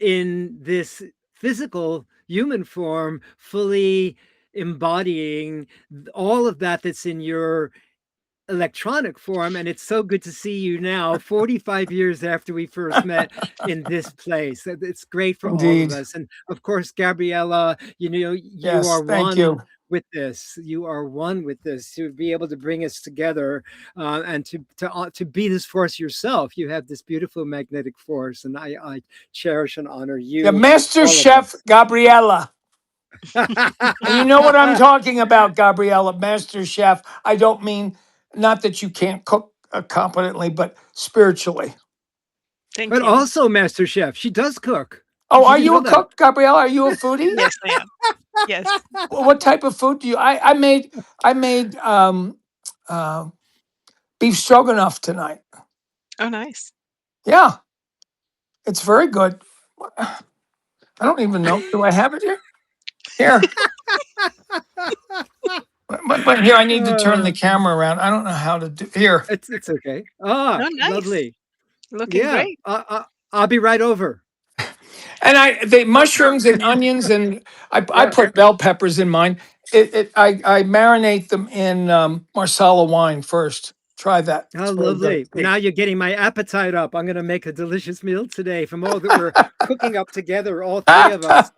in this physical human form, fully embodying all of that's in your electronic form. And it's so good to see you now 45 years after we first met in this place. It's great for all of Indeed. us. And of course, Gabriella, you Yes, are thank you. one with this. You are one with this, to be able to bring us together, and to be this force yourself. You have this beautiful magnetic force, and I cherish and honor The you, Master all of Chef us. Gabriella. And you know what I'm talking about, Gabriella, Master Chef. I don't mean, not that you can't cook competently, but spiritually. Thank But you. also, Master Chef, she does cook. Oh, Did are you you know a that? cook, Gabriella? Are you a foodie? Yes, I am. Yes. What type of food do you? I made uh, beef stroganoff tonight. Oh, nice. Yeah, it's very good. I don't even know. Do I have it here? Here, but here I need to turn the Uh, camera around. I don't know how to do here. it's okay. Ah, Oh, nice. lovely. Looking Yeah, great. I'll be right over. And the mushrooms and onions and I Yeah. put bell peppers in mine. I marinate them in marsala wine first. Try that. It's How very good. lovely. Now you're getting my appetite up. I'm going to make a delicious meal today from all that we're cooking up together, all three of us.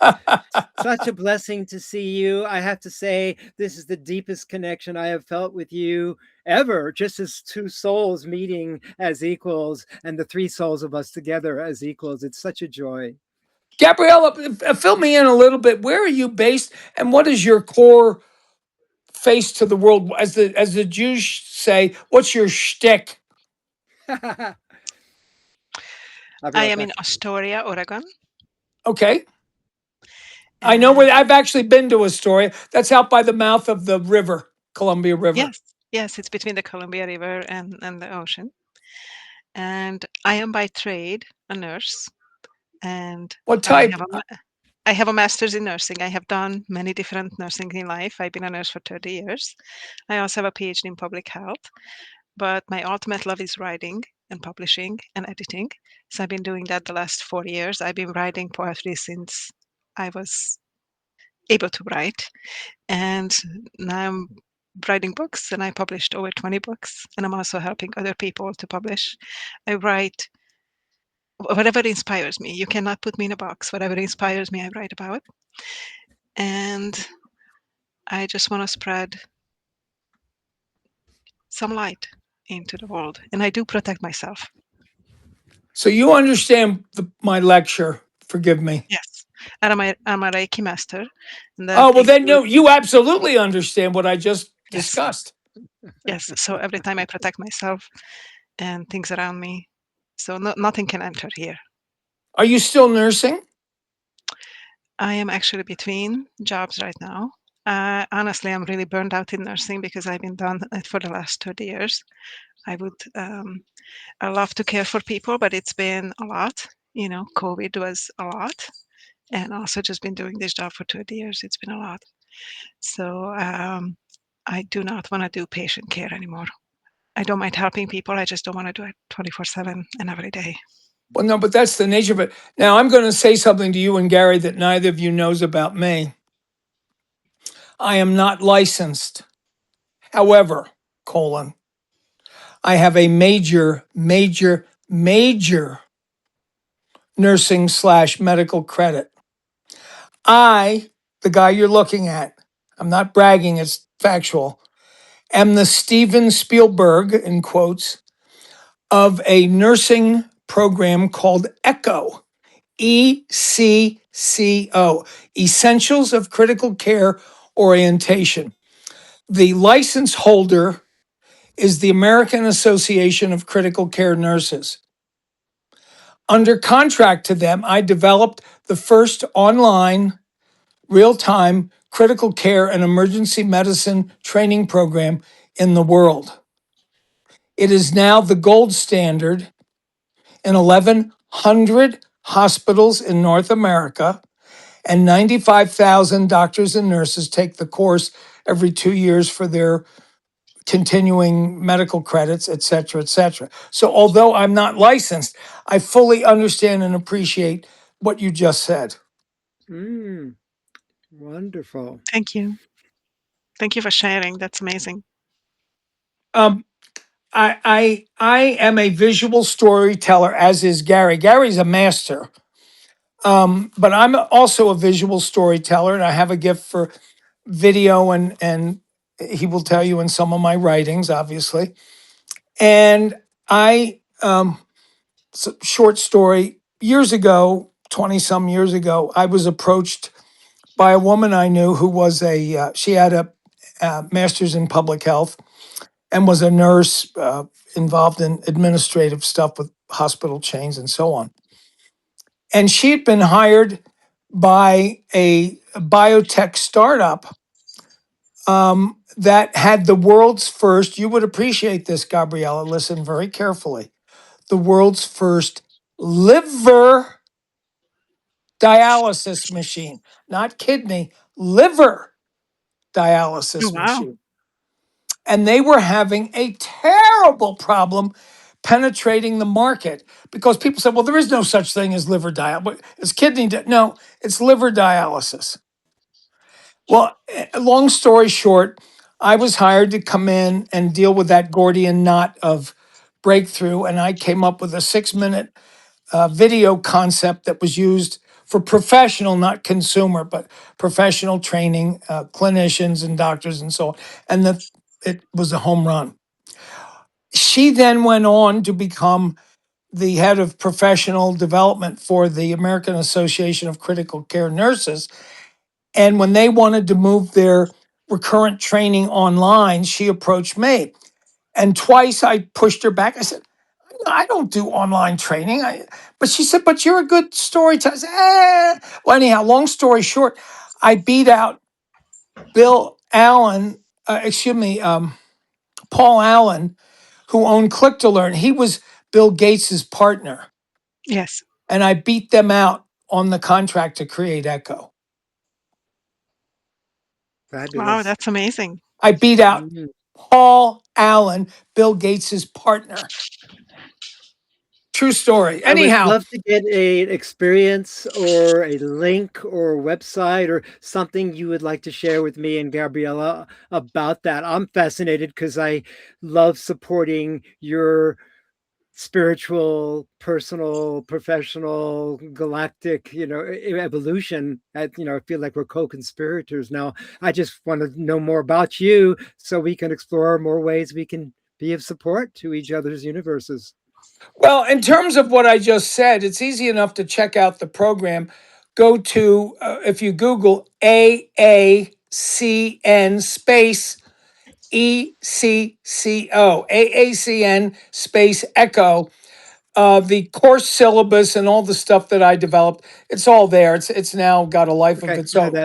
Such a blessing to see you. I have to say, this is the deepest connection I have felt with you ever, just as two souls meeting as equals and the three souls of us together as equals. It's such a joy. Gabriella, fill me in a little bit. Where are you based, and what is your core face to the world? As the Jews say, what's your shtick? I'll be I right am in back. Astoria, Oregon. Okay, I know And where. I've actually been to Astoria. That's out by the mouth of the river, Columbia River. yes, yes, it's between the Columbia River and the ocean. And I am by trade a nurse, and What I type? have I have a master's in nursing. I have done many different nursing in life. I've been a nurse for 30 years. I also have a PhD in public health, but my ultimate love is writing and publishing and editing. So I've been doing that the last 4 years. I've been writing poetry since I was able to write. And now I'm writing books, and I published over 20 books, and I'm also helping other people to publish. I write whatever inspires me. You cannot put me in a box. Whatever inspires me, I write about. And I just want to spread some light into the world. And I do protect myself. So you understand my lecture? Forgive me. Yes. And I'm a Reiki master. And that Oh well, then no, includes, you absolutely understand what I just yes, discussed. yes. So every time I protect myself and things around me, so nothing can enter here. Are you still nursing? I am actually between jobs right now. Honestly, I'm really burned out in nursing because I've been done it for the last 30 years. I would I love to care for people, but it's been a lot. COVID was a lot, and also just been doing this job for 30 years. It's been a lot. So I do not want to do patient care anymore. I don't mind helping people. I just don't want to do it 24/7 and every day. Well, no, but that's the nature of it. Now, I'm going to say something to you and Gary that neither of you knows about me. I am not licensed. However, I have a major nursing / medical credit. The guy you're looking at, I'm not bragging, it's factual, am the Steven Spielberg, in quotes, of a nursing program called ECHO, ECCO, Essentials of Critical Care Orientation. The license holder is the American Association of Critical Care Nurses. Under contract to them, I developed the first online, real-time critical care and emergency medicine training program in the world. It is now the gold standard in 1,100 hospitals in North America, and 95,000 doctors and nurses take the course every 2 years for their continuing medical credits, et cetera, et cetera. So although I'm not licensed, I fully understand and appreciate what you just said. Wonderful. Thank you. Thank you for sharing. That's amazing. I am a visual storyteller, as is Gary. Gary's a master. But I'm also a visual storyteller, and I have a gift for video, and he will tell you in some of my writings, obviously. And short story, years ago, 20 some years ago, I was approached by a woman I knew who was she had a master's in public health and was a nurse involved in administrative stuff with hospital chains and so on. And she had been hired by a biotech startup that had the world's first, you would appreciate this, Gabriella, listen very carefully, the world's first liver dialysis machine, not kidney, liver Oh, dialysis wow. machine. And they were having a terrible problem penetrating the market because people said, well, there is no such thing as liver dialysis. It's no, it's liver dialysis. Well, long story short, I was hired to come in and deal with that Gordian knot of breakthrough. And I came up with a 6-minute video concept that was used for professional, not consumer, but professional training, clinicians and doctors and so on. And it was a home run. She then went on to become the head of professional development for the American Association of Critical Care Nurses. And when they wanted to move their recurrent training online, she approached me. And twice I pushed her back. I said, I don't do online training. But she said, but you're a good storyteller. I said, Well, anyhow, long story short, I beat out Paul Allen, who owned Click to Learn. He was Bill Gates's partner. Yes. And I beat them out on the contract to create Echo. Fabulous. Wow, that's amazing. I beat out Paul Allen, Bill Gates's partner. True story. Anyhow, I would love to get an experience or a link or a website or something you would like to share with me and Gabriella about that. I'm fascinated because I love supporting your spiritual, personal, professional, galactic, evolution. I feel like we're co-conspirators now. I just want to know more about you so we can explore more ways we can be of support to each other's universes. Well, in terms of what I just said, it's easy enough to check out the program. Go to, if you Google AACN space ECCO, AACN space Echo, the course syllabus and all the stuff that I developed, it's all there. It's now got a life of its own.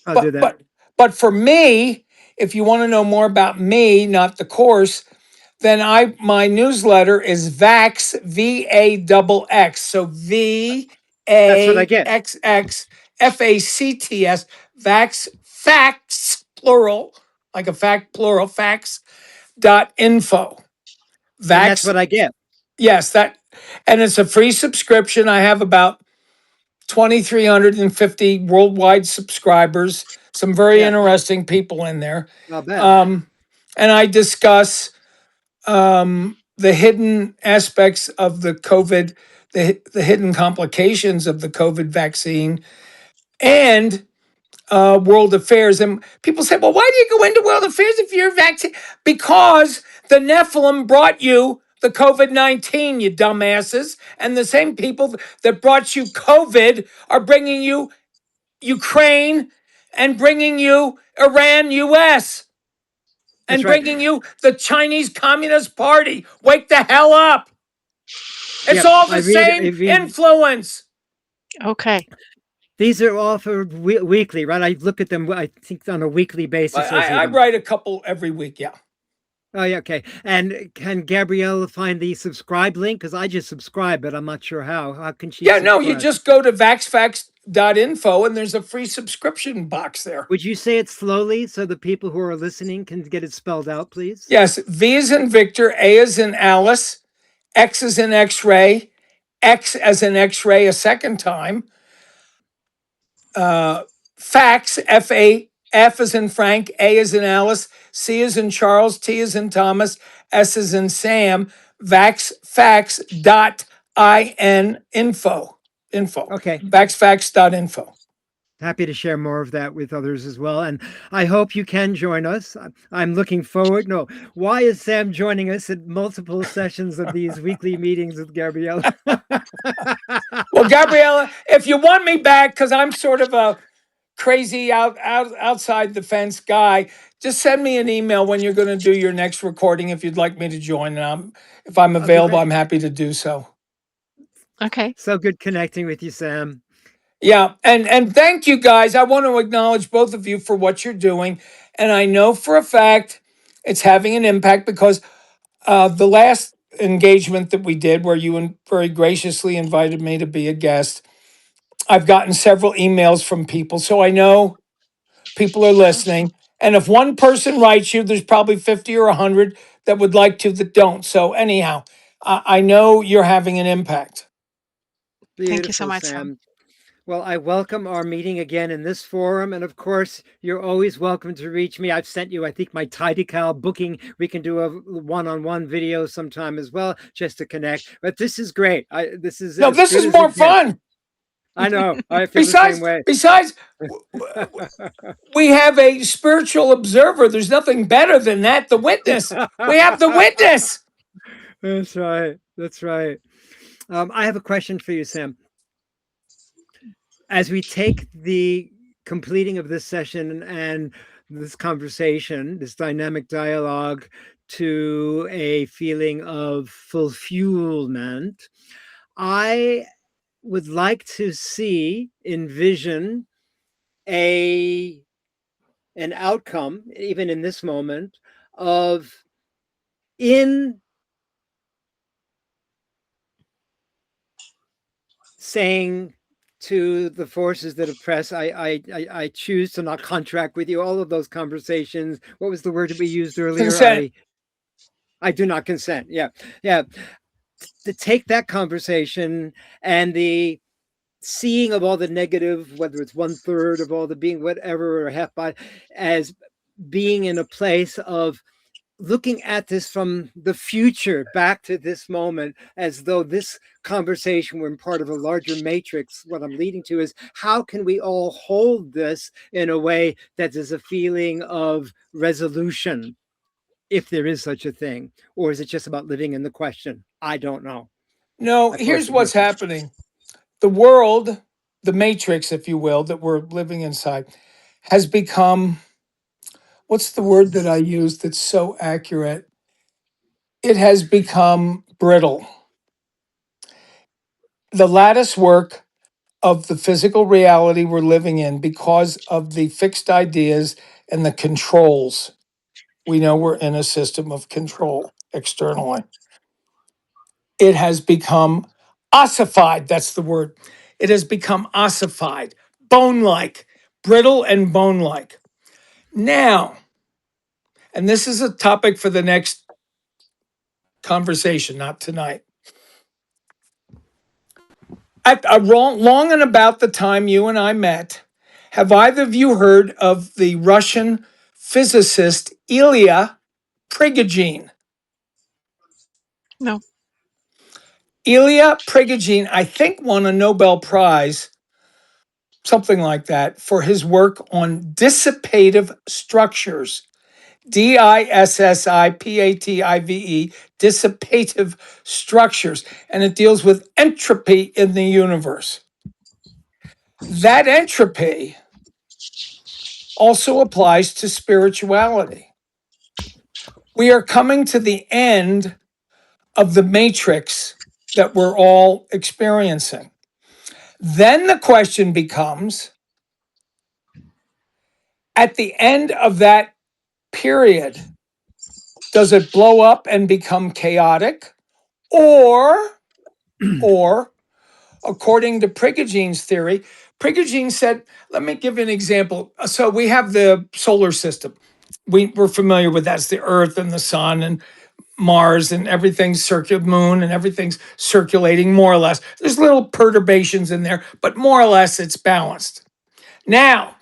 I'll do that. But for me, if you want to know more about me, not the course, then my newsletter is Vax VAXX. So That's what I get. VAXXFACTS Vax facts plural, like a fact plural facts.info. And that's Vax, what I get. yes, that, and it's a free subscription. I have about 2,350 worldwide subscribers, some very Yeah, interesting people in there. I'll bet. And I discuss the hidden aspects of the COVID, the hidden complications of the COVID vaccine, and world affairs. And people say, well, why do you go into world affairs if you're a vaccine? Because the Nephilim brought you the COVID-19, you dumbasses. And the same people that brought you COVID are bringing you Ukraine and bringing you Iran, US, That's and right. bringing you the Chinese Communist Party. Wake the hell up. It's Yep. all I the read. same influence. Okay. These are all for weekly, right? I look at them. I think on a weekly basis. I write a couple every week. Yeah. Oh yeah, okay. And can Gabriella find the subscribe link? Because I just subscribe, but I'm not sure how. How can she? Yeah, no, you subscribe? just go to vaxfax.info and there's a free subscription box there. Would you say it slowly so the people who are listening can get it spelled out, please? Yes, V as in Victor, A as in Alice, X as in X-ray, X as in X-ray a second time. Fax, F-A, F as in Frank, A as in Alice, C as in Charles, T as in Thomas, S as in Sam, vaxfax.info. Okay. Vaxfax.info. Happy to share more of that with others as well. And I hope you can join us. I'm looking forward. No, why is Sam joining us at multiple sessions of these weekly meetings with Gabriella? Well, Gabriella, if you want me back, because I'm sort of a crazy outside the fence guy, just send me an email when you're going to do your next recording if you'd like me to join. And if I'm available, I'm happy to do so. Okay. So good connecting with you, Sam. Yeah, and thank you guys. I want to acknowledge both of you for what you're doing, and I know for a fact it's having an impact because the last engagement that we did, where you very graciously invited me to be a guest, I've gotten several emails from people, so I know people are listening. And if one person writes you, there's probably 50 or 100 that would like to that don't. So anyhow, I know you're having an impact. Beautiful, thank you so much, Sam. Well, I welcome our meeting again in this forum. And of course, you're always welcome to reach me. I've sent you, I think, my Tidycal booking. We can do a one-on-one video sometime as well, just to connect. But this is great. This is more fun. I know. I feel the same way. Besides, we have a spiritual observer. There's nothing better than that. The witness. We have the witness. That's right. That's right. I have a question for you, Sam. As we take the completing of this session and this conversation, this dynamic dialogue, to a feeling of fulfillment, I would like to envision an outcome, even in this moment, of saying to the forces that oppress, I choose to not contract with you. All of those conversations. What was the word that we used earlier? Consent. I do not consent. Yeah. To take that conversation and the seeing of all the negative, whether it's 1/3 of all the being, whatever, or half by, as being in a place of looking at this from the future back to this moment, as though this conversation were part of a larger matrix. What I'm leading to is, how can we all hold this in a way that is a feeling of resolution, if there is such a thing? Or is it just about living in the question? I don't know. No, here's what's happening. The world, the matrix, if you will, that we're living inside, has become, what's the word that I use that's so accurate? It has become brittle. The lattice work of the physical reality we're living in because of the fixed ideas and the controls. We know we're in a system of control externally. It has become ossified. That's the word. It has become ossified, bone-like, brittle and bone-like. Now, and this is a topic for the next conversation, not tonight. Long and about the time you and I met, have either of you heard of the Russian physicist Ilya Prigogine? No. Ilya Prigogine, I think, won a Nobel Prize, something like that, for his work on dissipative structures. Dissipative, dissipative structures. And it deals with entropy in the universe. That entropy also applies to spirituality. We are coming to the end of the matrix that we're all experiencing. Then the question becomes, at the end of that period, does it blow up and become chaotic? Or according to Prigogine's theory, Prigogine said, let me give you an example. So we have the solar system. We're familiar with that's the Earth and the Sun and Mars and everything's moon and everything's circulating more or less. There's little perturbations in there, but more or less it's balanced. Now,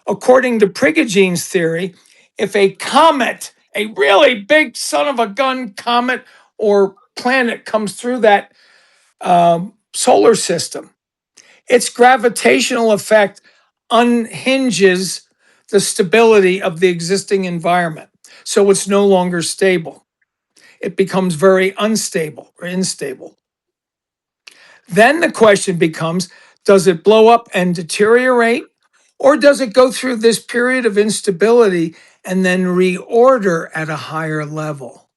according to Prigogine's theory, if a comet, a really big son of a gun comet or planet comes through that solar system, its gravitational effect unhinges the stability of the existing environment. So it's no longer stable. It becomes very unstable or instable. Then the question becomes, does it blow up and deteriorate? Or does it go through this period of instability and then reorder at a higher level?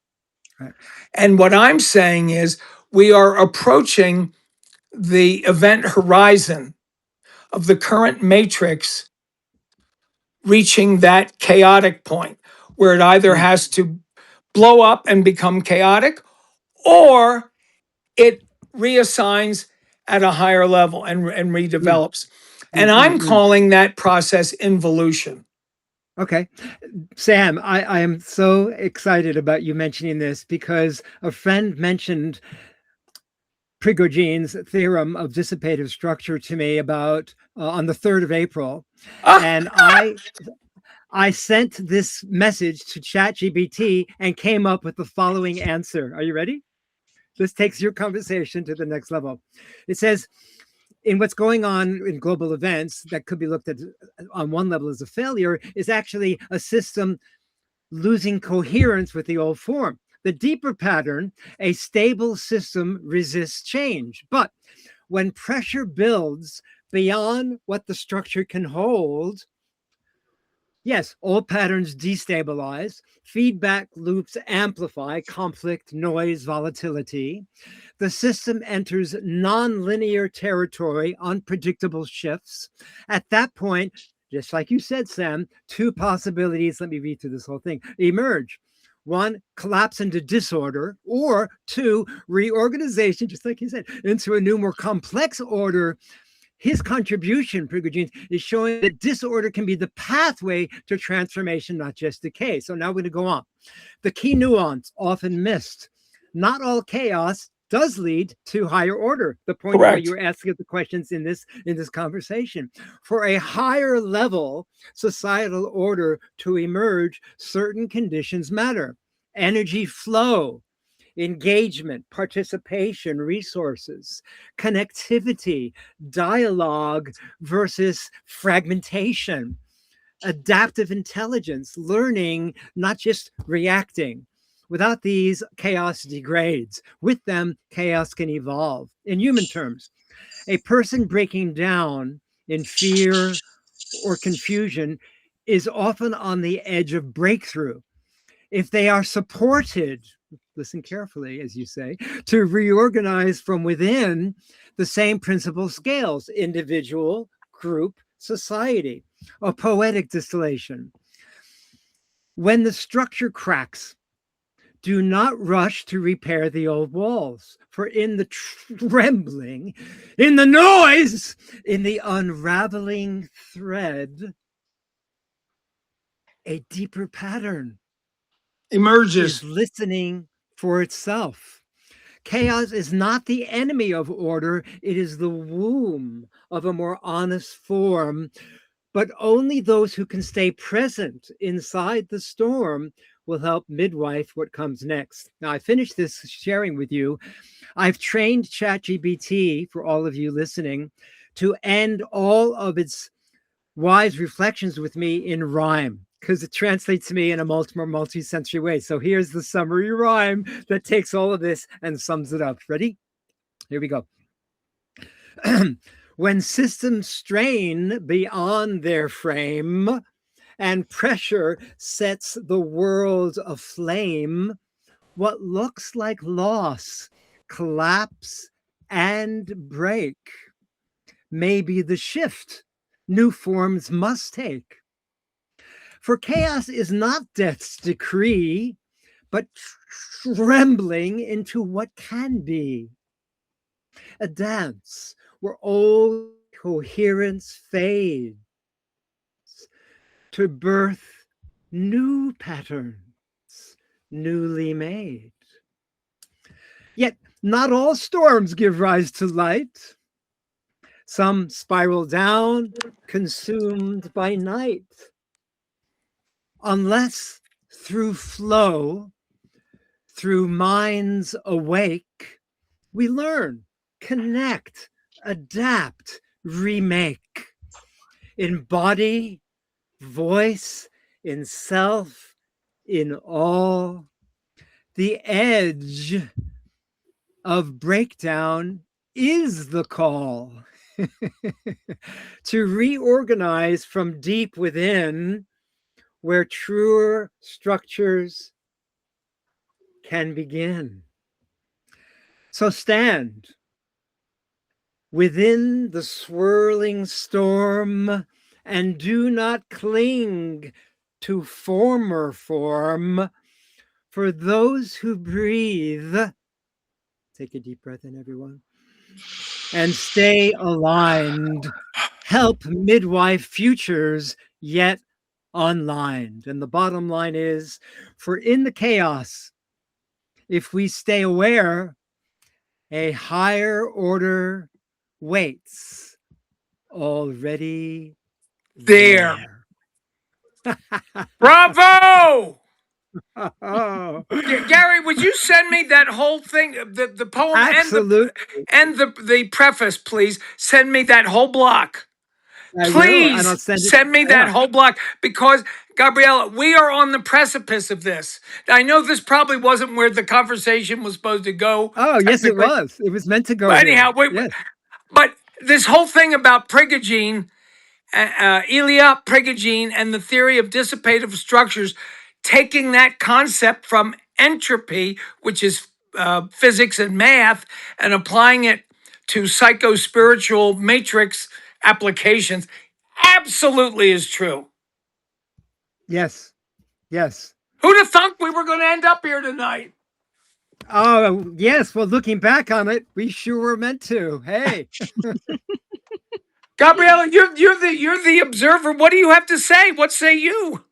Right. And what I'm saying is we are approaching the event horizon of the current matrix reaching that chaotic point where it either has to blow up and become chaotic or it reassigns at a higher level and redevelops. And I'm calling that process involution. Okay. Sam, I am so excited about you mentioning this because a friend mentioned Prigogine's theorem of dissipative structure to me about on the 3rd of April. And I sent this message to ChatGPT and came up with the following answer. Are you ready? This takes your conversation to the next level. It says, in what's going on in global events that could be looked at on one level as a failure is actually a system losing coherence with the old form. The deeper pattern, a stable system resists change. But when pressure builds beyond what the structure can hold, yes, old patterns destabilize, feedback loops amplify conflict, noise, volatility. The system enters nonlinear territory, unpredictable shifts. At that point, just like you said, Sam, two possibilities, let me read through this whole thing, emerge. One, collapse into disorder, or two, reorganization, just like you said, into a new, more complex order. His contribution, Prigogine, is showing that disorder can be the pathway to transformation, not just decay. So now we're going to go on. The key nuance, often missed. Not all chaos does lead to higher order. The point where you were asking the questions in this conversation. For a higher level societal order to emerge, certain conditions matter. Energy flow, engagement, participation, resources, connectivity, dialogue versus fragmentation, adaptive intelligence, learning, not just reacting. Without these, chaos degrades. With them, chaos can evolve. In human terms, a person breaking down in fear or confusion is often on the edge of breakthrough. If they are supported, listen carefully, as you say, to reorganize from within the same principal scales: individual, group, society, a poetic distillation. When the structure cracks, do not rush to repair the old walls, for in the trembling, in the noise, in the unraveling thread, a deeper pattern emerges. is listening for itself. Chaos is not the enemy of order, it is the womb of a more honest form. But only those who can stay present inside the storm will help midwife what comes next. Now, I finished this sharing with you. I've trained ChatGPT, for all of you listening, to end all of its wise reflections with me in rhyme, because it translates to me in a multi-sensory way. So here's the summary rhyme that takes all of this and sums it up. Ready? Here we go. When systems strain beyond their frame and pressure sets the world aflame, what looks like loss, collapse, and break may be the shift new forms must take. For chaos is not death's decree, but trembling into what can be. A dance where old coherence fades to birth new patterns newly made. Yet not all storms give rise to light. Some spiral down, consumed by night. Unless through flow, through minds awake, we learn, connect, adapt, remake. In body, voice, in self, in all. The edge of breakdown is the call to reorganize from deep within, where truer structures can begin. So stand within the swirling storm and do not cling to former form. For those who breathe, take a deep breath in, everyone, and stay aligned, help midwife futures yet unlined. And the bottom line is, for in the chaos, if we stay aware, a higher order waits already there. Bravo! Oh, Gary, would you send me that whole thing, the poem absolutely. and the preface, please? Send me that whole block. I will, Please and I'll send me that whole block, because, Gabriella, we are on the precipice of this. I know this probably wasn't where the conversation was supposed to go. Oh, yes, it was. It was meant to go. But anyhow, yes. But this whole thing about Prigogine, Ilya Prigogine, and the theory of dissipative structures, taking that concept from entropy, which is physics and math, and applying it to psycho-spiritual matrix applications, absolutely is true. Yes. Yes. Who'd have thunk we were going to end up here tonight? Oh, yes. Well, looking back on it, we sure were meant to. Hey. Gabriella, you're the observer. What do you have to say? What say you?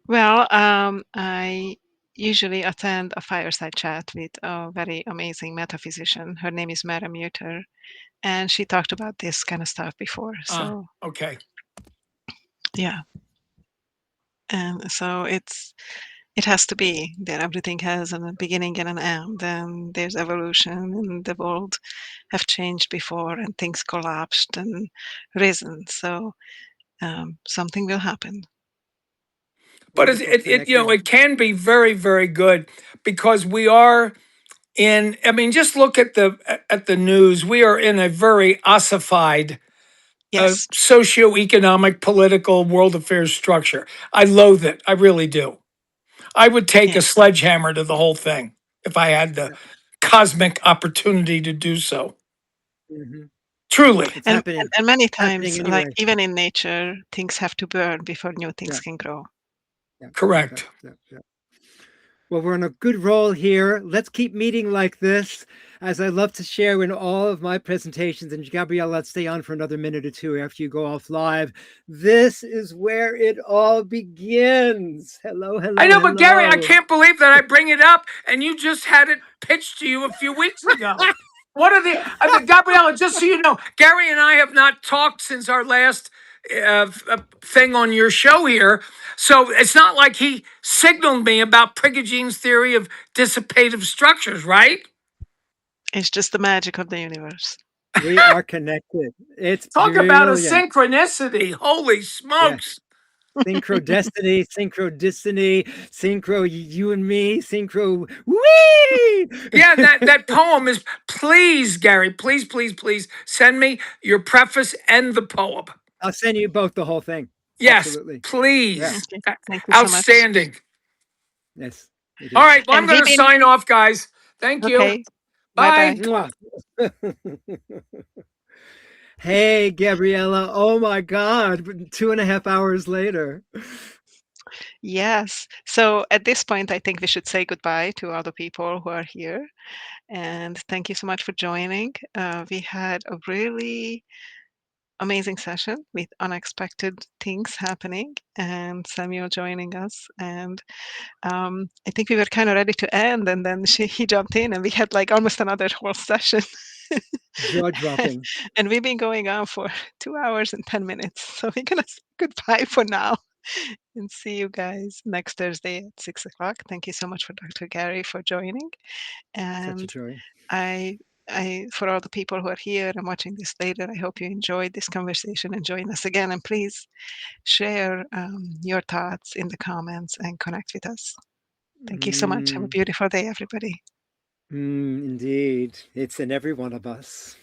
Well, I usually attend a fireside chat with a very amazing metaphysician. Her name is Mara Muter, and she talked about this kind of stuff before. So okay. Yeah. And so it has to be that everything has a beginning and an end, and there's evolution, and the world have changed before, and things collapsed and risen. So something will happen. But it can be very, very good, because we are in. I mean, just look at the news. We are in a very ossified, Yes. socioeconomic, political world affairs structure. I loathe it. I really do. I would take Yeah. a sledgehammer to the whole thing if I had the cosmic opportunity to do so. Mm-hmm. Truly. It's And, happening. and many Happening times, like anyway. even in nature, things have to burn before new things Yeah. can grow. Yeah. Correct. Yeah. Well, we're on a good roll here. Let's keep meeting like this, as I love to share in all of my presentations. And Gabriella, let's stay on for another minute or two after you go off live. This is where it all begins. Hello. I know, but Gary, I can't believe that I bring it up and you just had it pitched to you a few weeks ago. What are Gabriella, just so you know, Gary and I have not talked since our last thing on your show here. So it's not like he signaled me about Prigoggine's theory of dissipative structures, right? It's just the magic of the universe. We are connected. It's Talk about a brilliant. synchronicity. Holy smokes. Synchrodestiny, synchro, you and me, synchro, wee! Yeah, that poem is, please, Gary, please send me your preface and the poem. I'll send you both the whole thing. Yes, Absolutely. please. Yeah. Okay. Thank you so much. Outstanding. Yes. All right, well, And I'm going to sign off, guys. Thank you. Okay. Bye. Bye-bye. Hey, Gabriella. Oh my God. 2.5 hours later. Yes. So at this point, I think we should say goodbye to all the people who are here. And thank you so much for joining. We had a really amazing session with unexpected things happening and Samuel joining us. And I think we were kind of ready to end, and then he jumped in, and we had like almost another whole session. Jaw dropping. And we've been going on for 2 hours and 10 minutes. So we're going to say goodbye for now and see you guys next Thursday at 6 o'clock. Thank you so much for Dr. Gary for joining. Such a And joy. for all the people who are here and watching this later, I hope you enjoyed this conversation and join us again. And please share your thoughts in the comments and connect with us. Thank you so much. Have a beautiful day, everybody. Indeed. It's in every one of us.